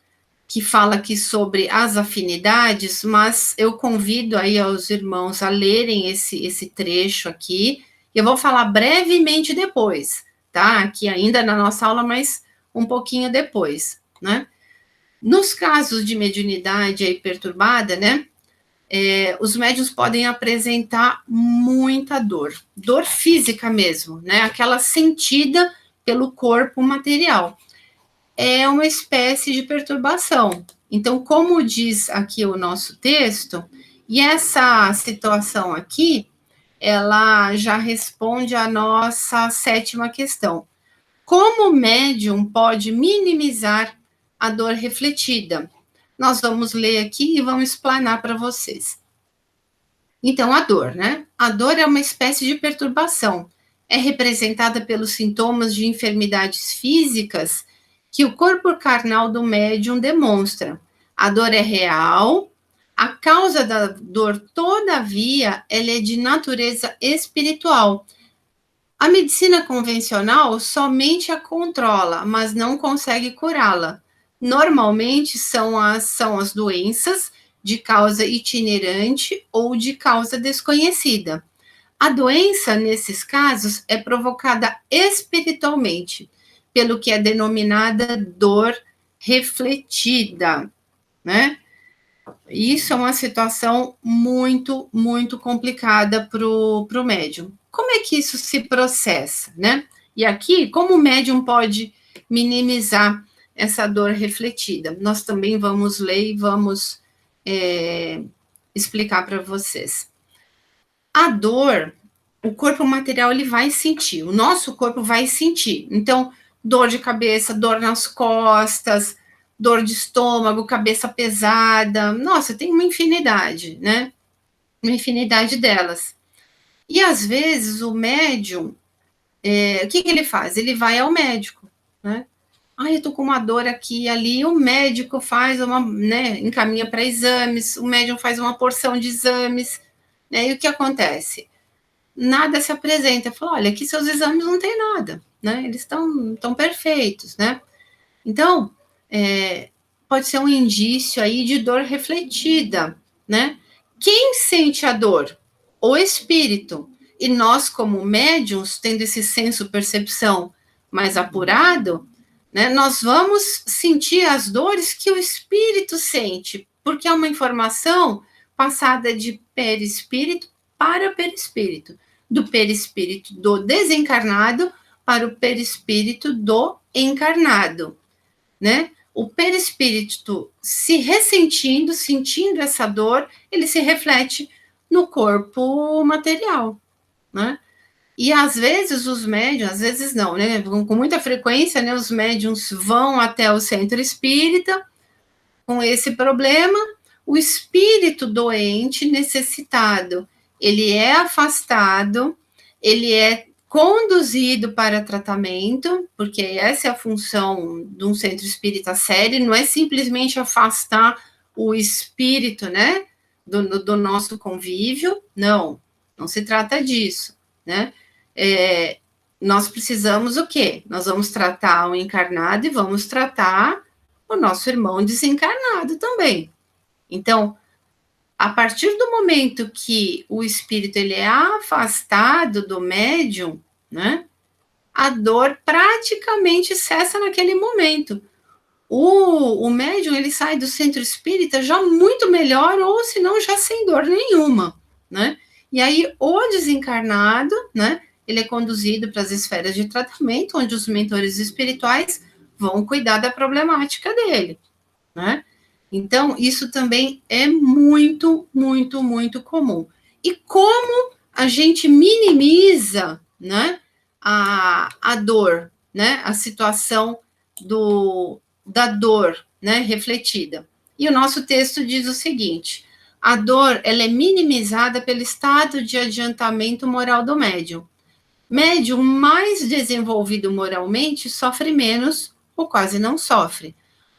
que fala aqui sobre as afinidades, mas eu convido aí aos irmãos a lerem esse trecho aqui. Eu vou falar brevemente depois, tá? Aqui ainda na nossa aula, mas um pouquinho depois, né? Nos casos de mediunidade aí perturbada, né? Os médiuns podem apresentar muita dor física mesmo, né? Aquela sentida pelo corpo material. É uma espécie de perturbação. Então, como diz aqui o nosso texto, e essa situação aqui, ela já responde à nossa sétima questão. Como o médium pode minimizar a dor refletida? Nós vamos ler aqui e vamos explanar para vocês. Então, a dor, né? A dor é uma espécie de perturbação. É representada pelos sintomas de enfermidades físicas que o corpo carnal do médium demonstra. A dor é real. A causa da dor, todavia, ela é de natureza espiritual. A medicina convencional somente a controla, mas não consegue curá-la. Normalmente são as doenças de causa itinerante ou de causa desconhecida. A doença, nesses casos, é provocada espiritualmente, pelo que é denominada dor refletida, né? Isso é uma situação muito complicada para o médium. Como é que isso se processa, né? E aqui, como o médium pode minimizar essa dor refletida? Nós também vamos ler e vamos explicar para vocês. A dor, o corpo material ele vai sentir, o nosso corpo vai sentir. Então, dor de cabeça, dor nas costas, dor de estômago, cabeça pesada. Nossa, tem uma infinidade, né? Uma infinidade delas. E às vezes o médium, o que ele faz? Ele vai ao médico, né? Eu tô com uma dor aqui e ali, o médico faz né, encaminha para exames, o médium faz uma porção de exames, né? E o que acontece? Nada se apresenta. Fala, olha, aqui seus exames não tem nada, né? Eles estão perfeitos, né? Então, pode ser um indício aí de dor refletida, né? Quem sente a dor? O espírito. E nós, como médiums, tendo esse senso-percepção mais apurado, né, nós vamos sentir as dores que o espírito sente, porque é uma informação passada de perispírito para perispírito, do perispírito do desencarnado para o perispírito do encarnado, né? O perispírito se ressentindo, sentindo essa dor, ele se reflete no corpo material, né? E às vezes os médiums, às vezes não, né? Com muita frequência, né? Os médiums vão até o centro espírita com esse problema. O espírito doente, necessitado, ele é afastado, ele é conduzido para tratamento, porque essa é a função de um centro espírita sério, não é simplesmente afastar o espírito, né, do nosso convívio, não se trata disso, né? Nós precisamos o quê? Nós vamos tratar o encarnado e vamos tratar o nosso irmão desencarnado também. Então, a partir do momento que o espírito ele é afastado do médium, né, a dor praticamente cessa naquele momento. O médium ele sai do centro espírita já muito melhor, ou se não, já sem dor nenhuma, né? E aí o desencarnado, né, ele é conduzido para as esferas de tratamento, onde os mentores espirituais vão cuidar da problemática dele, né? Então, isso também é muito, muito, muito comum. E como a gente minimiza, né, a dor, né, a situação da dor, né, refletida. E o nosso texto diz o seguinte: a dor ela é minimizada pelo estado de adiantamento moral do médium. Médium mais desenvolvido moralmente sofre menos ou quase não sofre.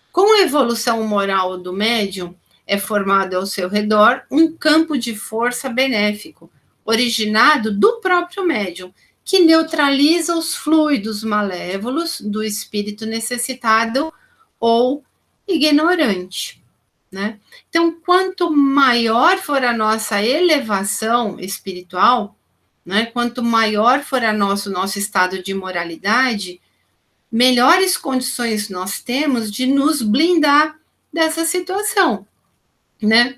Com a evolução moral do médium, é formado ao seu redor um campo de força benéfico, originado do próprio médium, que neutraliza os fluidos malévolos do espírito necessitado ou ignorante, né? Então, quanto maior for a nossa elevação espiritual, né, quanto maior for nosso estado de moralidade, melhores condições nós temos de nos blindar dessa situação, né?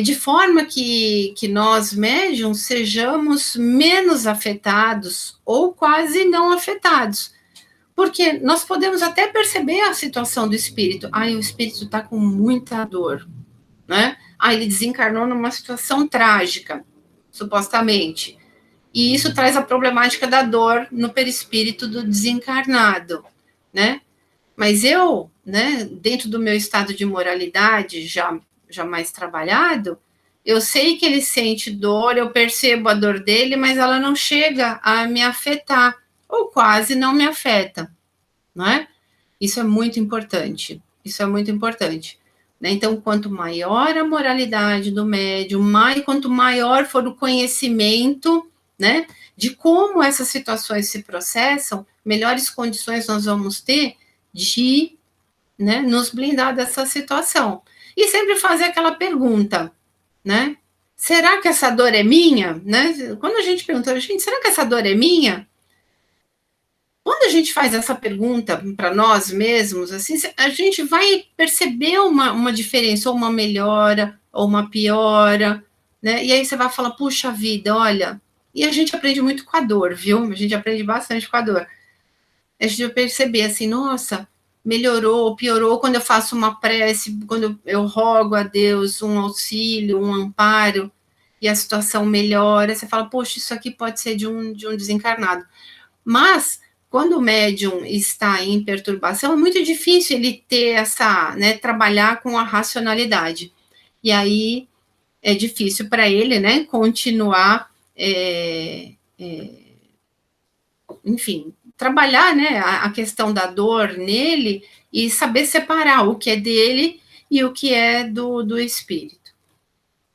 De forma que nós, médiums, sejamos menos afetados ou quase não afetados. Porque nós podemos até perceber a situação do espírito. O espírito está com muita dor, né? Ele desencarnou numa situação trágica, supostamente. E isso traz a problemática da dor no perispírito do desencarnado, né? Mas eu, né, dentro do meu estado de moralidade já mais trabalhado, eu sei que ele sente dor, eu percebo a dor dele, mas ela não chega a me afetar, ou quase não me afeta, não é? Isso é muito importante, né? Então, quanto maior a moralidade do médium, quanto maior for o conhecimento, né, de como essas situações se processam, melhores condições nós vamos ter de, né, nos blindar dessa situação. E sempre fazer aquela pergunta, né? Será que essa dor é minha? Né? Quando a gente pergunta, será que essa dor é minha? Quando a gente faz essa pergunta para nós mesmos, assim, a gente vai perceber uma diferença, ou uma melhora, ou uma piora, né? E aí você vai falar, puxa vida, olha. E a gente aprende muito com a dor, viu? A gente aprende bastante com a dor. A gente vai perceber assim, nossa, melhorou, piorou quando eu faço uma prece, quando eu rogo a Deus um auxílio, um amparo, e a situação melhora. Você fala, poxa, isso aqui pode ser de um desencarnado. Mas quando o médium está em perturbação, é muito difícil ele ter essa, né, trabalhar com a racionalidade. E aí é difícil para ele, né, continuar, enfim, trabalhar, né, a questão da dor nele e saber separar o que é dele e o que é do espírito.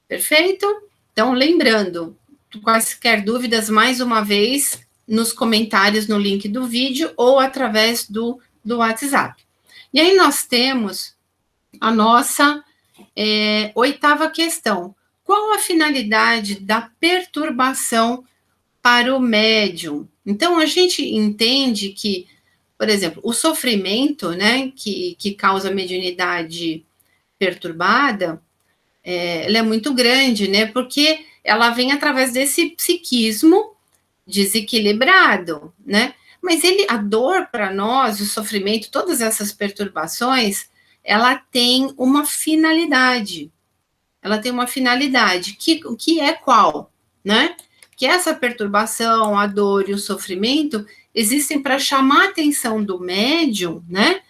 Perfeito? Então, lembrando, quaisquer dúvidas, mais uma vez, nos comentários no link do vídeo ou através do WhatsApp. E aí nós temos a nossa oitava questão. Qual a finalidade da perturbação para o médium? Então, a gente entende que, por exemplo, o sofrimento, né, que causa a mediunidade perturbada, ela é muito grande, né, porque ela vem através desse psiquismo desequilibrado, né? Mas a dor para nós, o sofrimento, todas essas perturbações, ela tem uma finalidade. Ela tem uma finalidade, que é qual, né? Que essa perturbação, a dor e o sofrimento existem para chamar a atenção do médium, né?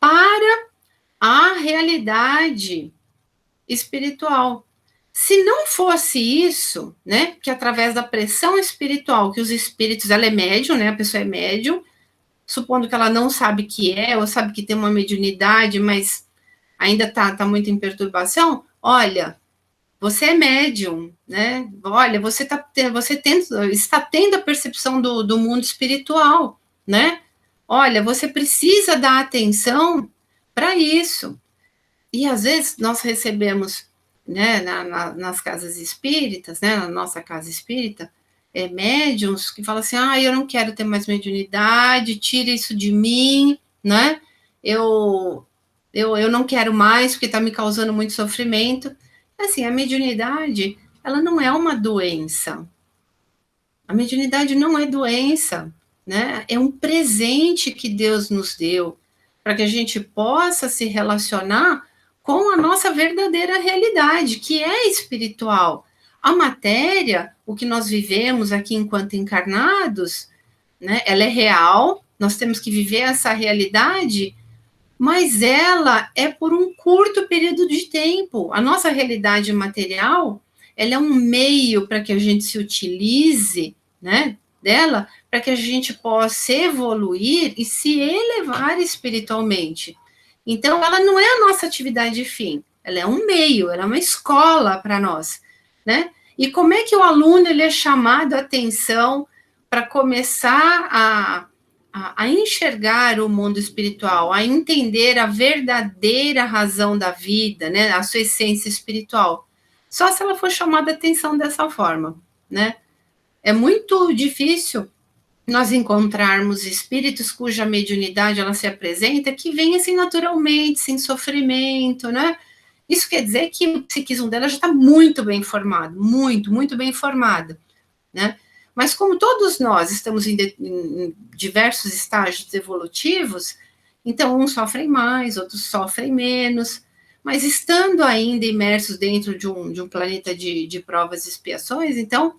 Para a realidade espiritual. Se não fosse isso, né, que através da pressão espiritual, que os espíritos, ela é médium, né, a pessoa é médium, supondo que ela não sabe que ou sabe que tem uma mediunidade, mas ainda tá muito em perturbação, olha, você é médium, né, olha, você está tendo a percepção do mundo espiritual, né, olha, você precisa dar atenção para isso. E às vezes nós recebemos, né, nas casas espíritas, né, na nossa casa espírita, médiums que falam assim, eu não quero ter mais mediunidade, tira isso de mim, né, eu não quero mais porque está me causando muito sofrimento. Assim, a mediunidade, ela não é uma doença. A mediunidade não é doença, né, é um presente que Deus nos deu para que a gente possa se relacionar com a nossa verdadeira realidade, que é espiritual. A matéria, o que nós vivemos aqui enquanto encarnados, né, ela é real, nós temos que viver essa realidade, mas ela é por um curto período de tempo. A nossa realidade material, ela é um meio para que a gente se utilize, né, dela, para que a gente possa evoluir e se elevar espiritualmente. Então, ela não é a nossa atividade fim, ela é um meio, ela é uma escola para nós, né? E como é que o aluno ele é chamado a atenção para começar a enxergar o mundo espiritual, a entender a verdadeira razão da vida, né? A sua essência espiritual? Só se ela for chamada a atenção dessa forma, né? É muito difícil nós encontrarmos espíritos cuja mediunidade ela se apresenta que vem assim naturalmente, sem sofrimento, né? Isso quer dizer que o psiquismo dela já está muito bem formado, muito bem formado, né? Mas como todos nós estamos em diversos estágios evolutivos, então uns sofrem mais, outros sofrem menos, mas estando ainda imersos dentro de um planeta de provas e expiações, então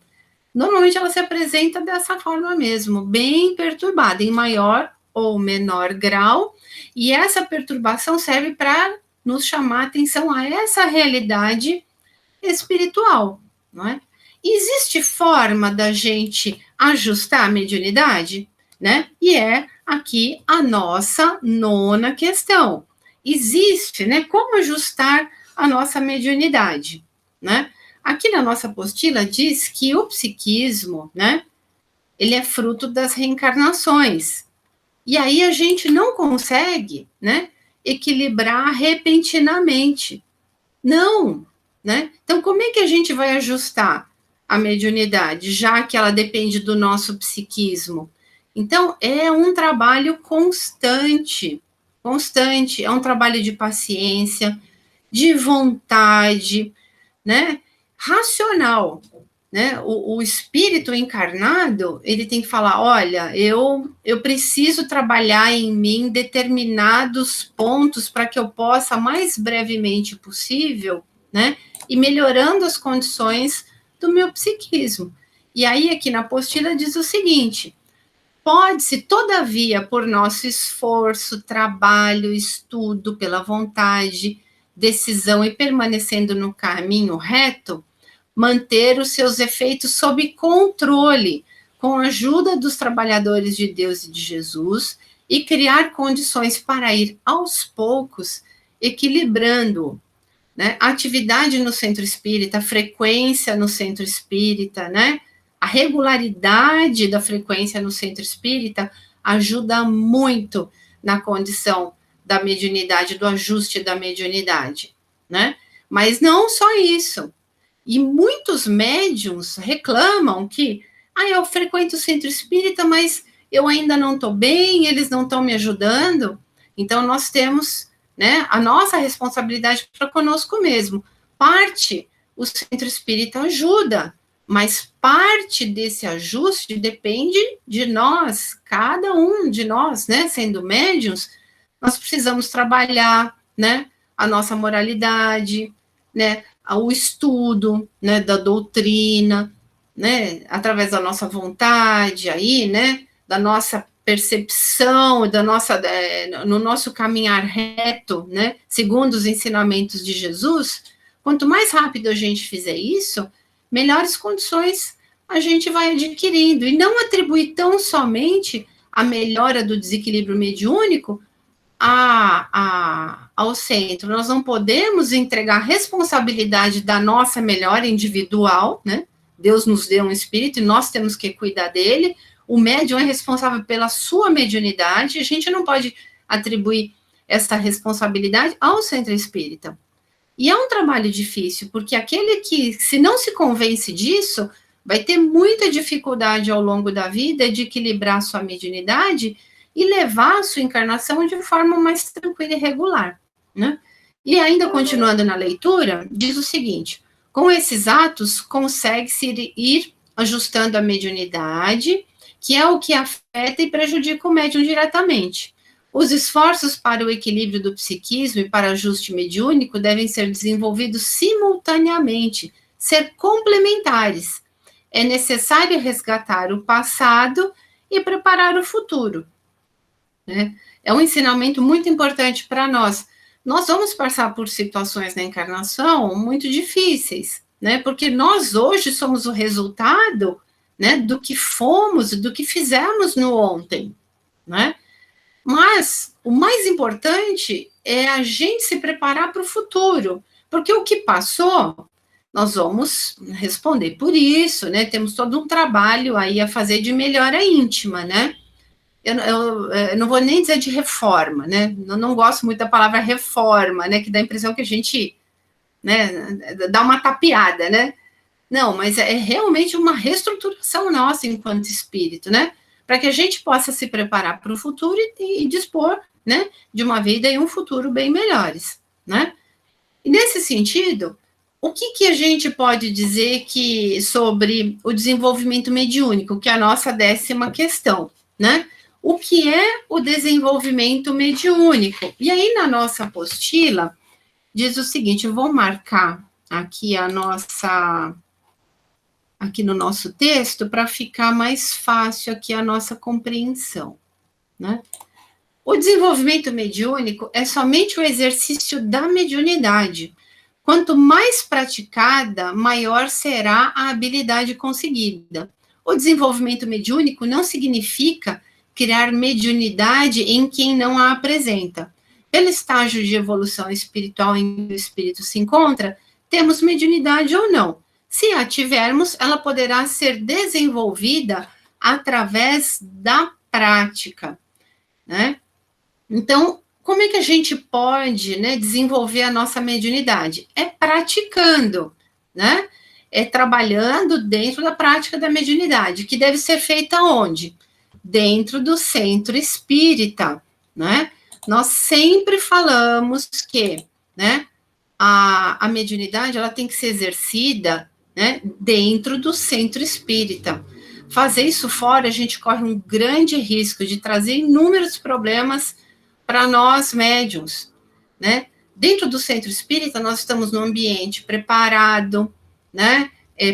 normalmente ela se apresenta dessa forma mesmo, bem perturbada, em maior ou menor grau, e essa perturbação serve para nos chamar a atenção a essa realidade espiritual, não é? Existe forma da gente ajustar a mediunidade, né? E é aqui a nossa nona questão. Existe, né? Como ajustar a nossa mediunidade, né? Aqui na nossa apostila diz que o psiquismo, né, ele é fruto das reencarnações. E aí a gente não consegue, né, equilibrar repentinamente. Não, né? Então como é que a gente vai ajustar a mediunidade, já que ela depende do nosso psiquismo? Então é um trabalho constante, é um trabalho de paciência, de vontade, né? Racional, né? O espírito encarnado, ele tem que falar, olha, eu preciso trabalhar em mim determinados pontos para que eu possa, mais brevemente possível, né, ir melhorando as condições do meu psiquismo. E aí, aqui na apostila diz o seguinte, pode-se, todavia, por nosso esforço, trabalho, estudo, pela vontade, decisão e permanecendo no caminho reto, manter os seus efeitos sob controle, com a ajuda dos trabalhadores de Deus e de Jesus, e criar condições para ir, aos poucos, equilibrando, né, a atividade no centro espírita, a frequência no centro espírita, né, a regularidade da frequência no centro espírita ajuda muito na condição da mediunidade, do ajuste da mediunidade, né? Mas não só isso. E muitos médiums reclamam que, eu frequento o centro espírita, mas eu ainda não estou bem, eles não estão me ajudando. Então, nós temos, né, a nossa responsabilidade para conosco mesmo. Parte, o centro espírita ajuda, mas parte desse ajuste depende de nós, cada um de nós, né, sendo médiums, nós precisamos trabalhar, né, a nossa moralidade, né, o estudo, né, da doutrina, né, através da nossa vontade aí, né, da nossa percepção, no nosso caminhar reto, né, segundo os ensinamentos de Jesus. Quanto mais rápido a gente fizer isso, melhores condições a gente vai adquirindo, e não atribuir tão somente a melhora do desequilíbrio mediúnico ao centro. Nós não podemos entregar a responsabilidade da nossa melhora individual, né? Deus nos deu um espírito e nós temos que cuidar dele. O médium é responsável pela sua mediunidade, a gente não pode atribuir essa responsabilidade ao centro espírita. E é um trabalho difícil, porque aquele que, se não se convence disso, vai ter muita dificuldade ao longo da vida de equilibrar a sua mediunidade e levar a sua encarnação de forma mais tranquila e regular, né? E ainda continuando na leitura, diz o seguinte: com esses atos, consegue-se ir ajustando a mediunidade, que é o que afeta e prejudica o médium diretamente. Os esforços para o equilíbrio do psiquismo e para ajuste mediúnico devem ser desenvolvidos simultaneamente, ser complementares. É necessário resgatar o passado e preparar o futuro, né? É um ensinamento muito importante para nós. Nós vamos passar por situações na encarnação muito difíceis, né? Porque nós hoje somos o resultado, né, do que fomos, do que fizemos no ontem, né? Mas o mais importante é a gente se preparar para o futuro, porque o que passou, nós vamos responder por isso, né? Temos todo um trabalho aí a fazer de melhora íntima, né? Eu não vou nem dizer de reforma, né? Eu não gosto muito da palavra reforma, né? Que dá a impressão que a gente, né, dá uma tapeada, né? Não, mas é realmente uma reestruturação nossa enquanto espírito, né? Para que a gente possa se preparar para o futuro e dispor, né, de uma vida e um futuro bem melhores, né? E nesse sentido, o que a gente pode dizer sobre o desenvolvimento mediúnico, que é a nossa 10ª questão, né? O que é o desenvolvimento mediúnico? E aí, na nossa apostila, diz o seguinte, eu vou marcar aqui aqui no nosso texto, para ficar mais fácil aqui a nossa compreensão, né? O desenvolvimento mediúnico é somente o exercício da mediunidade. Quanto mais praticada, maior será a habilidade conseguida. O desenvolvimento mediúnico não significa criar mediunidade em quem não a apresenta. Pelo estágio de evolução espiritual em que o espírito se encontra, temos mediunidade ou não. Se a tivermos, ela poderá ser desenvolvida através da prática, né? Então, como é que a gente pode, né, desenvolver a nossa mediunidade? É praticando, né? É trabalhando dentro da prática da mediunidade, que deve ser feita onde? Dentro do centro espírita, né? Nós sempre falamos que, né, a mediunidade, ela tem que ser exercida, né, dentro do centro espírita. Fazer isso fora, a gente corre um grande risco de trazer inúmeros problemas para nós médiuns, né? Dentro do centro espírita, nós estamos num ambiente preparado, né,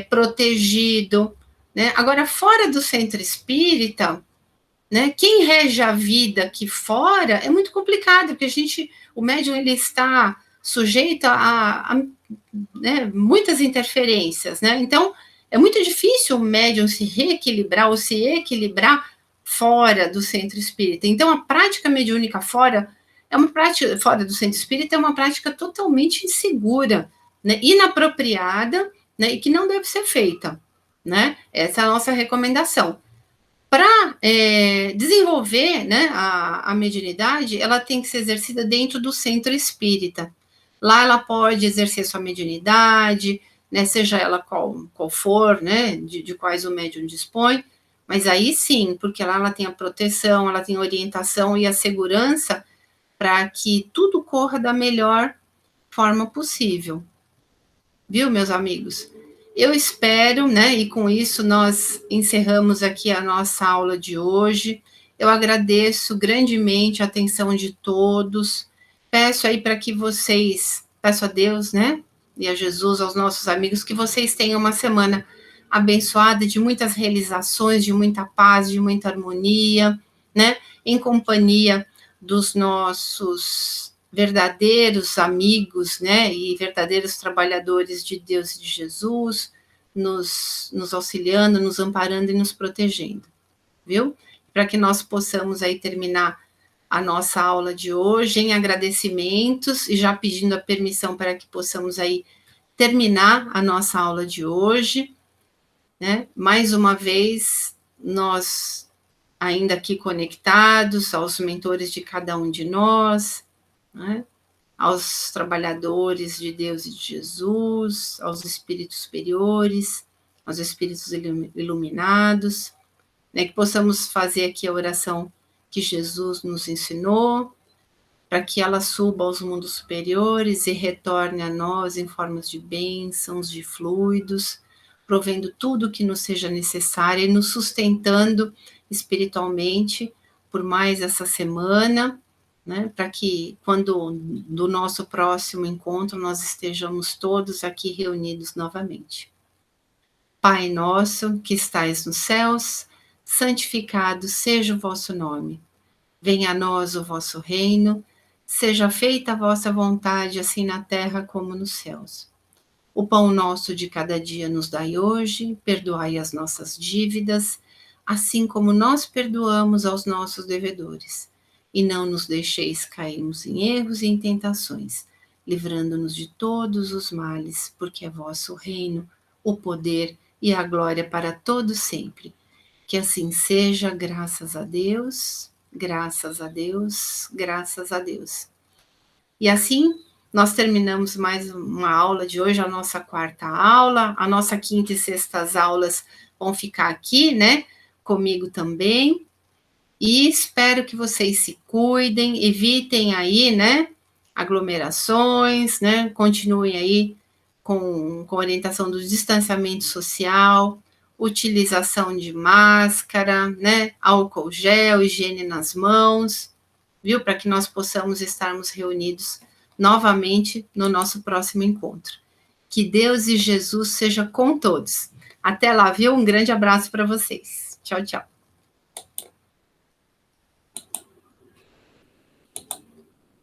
protegido, né? Agora, fora do centro espírita, né, quem rege a vida aqui fora é muito complicado, porque o médium, ele está sujeito a né, muitas interferências, né? Então, é muito difícil o médium se reequilibrar ou se equilibrar fora do centro espírita. Então, a prática mediúnica fora do centro espírita é uma prática totalmente insegura, né, inapropriada, né, e que não deve ser feita, né? Essa é a nossa recomendação. Para desenvolver, né, a mediunidade, ela tem que ser exercida dentro do centro espírita. Lá ela pode exercer sua mediunidade, né, seja ela qual for, né, de quais o médium dispõe, mas aí sim, porque lá ela tem a proteção, ela tem a orientação e a segurança para que tudo corra da melhor forma possível. Viu, meus amigos? Eu espero, né? E com isso nós encerramos aqui a nossa aula de hoje. Eu agradeço grandemente a atenção de todos. Peço aí para que vocês, peço a Deus, né? E a Jesus, aos nossos amigos, que vocês tenham uma semana abençoada, de muitas realizações, de muita paz, de muita harmonia, né? Em companhia dos nossos verdadeiros amigos, né, e verdadeiros trabalhadores de Deus e de Jesus, nos auxiliando, nos amparando e nos protegendo, viu? Para que nós possamos aí terminar a nossa aula de hoje em agradecimentos e já pedindo a permissão para que possamos aí terminar a nossa aula de hoje, né? Mais uma vez, nós ainda aqui conectados aos mentores de cada um de nós, né? Aos trabalhadores de Deus e de Jesus, aos espíritos superiores, aos espíritos iluminados, né, que possamos fazer aqui a oração que Jesus nos ensinou, para que ela suba aos mundos superiores e retorne a nós em formas de bênçãos, de fluidos, provendo tudo o que nos seja necessário e nos sustentando espiritualmente por mais essa semana, né, para que quando do nosso próximo encontro nós estejamos todos aqui reunidos novamente. Pai nosso, que estais nos céus, santificado seja o vosso nome. Venha a nós o vosso reino, seja feita a vossa vontade, assim na terra como nos céus. O pão nosso de cada dia nos dai hoje, perdoai as nossas dívidas, assim como nós perdoamos aos nossos devedores. E não nos deixeis cairmos em erros e em tentações, livrando-nos de todos os males, porque é vosso o reino, o poder e a glória para todos sempre. Que assim seja, graças a Deus, graças a Deus, graças a Deus. E assim, nós terminamos mais uma aula de hoje, a nossa quarta aula, a nossa quinta e sexta aulas vão ficar aqui, né, comigo também, e espero que vocês se cuidem, evitem aí, né, aglomerações, né, continuem aí com orientação do distanciamento social, utilização de máscara, né, álcool gel, higiene nas mãos, viu, para que nós possamos estarmos reunidos novamente no nosso próximo encontro. Que Deus e Jesus seja com todos. Até lá, viu? Um grande abraço para vocês. Tchau, tchau.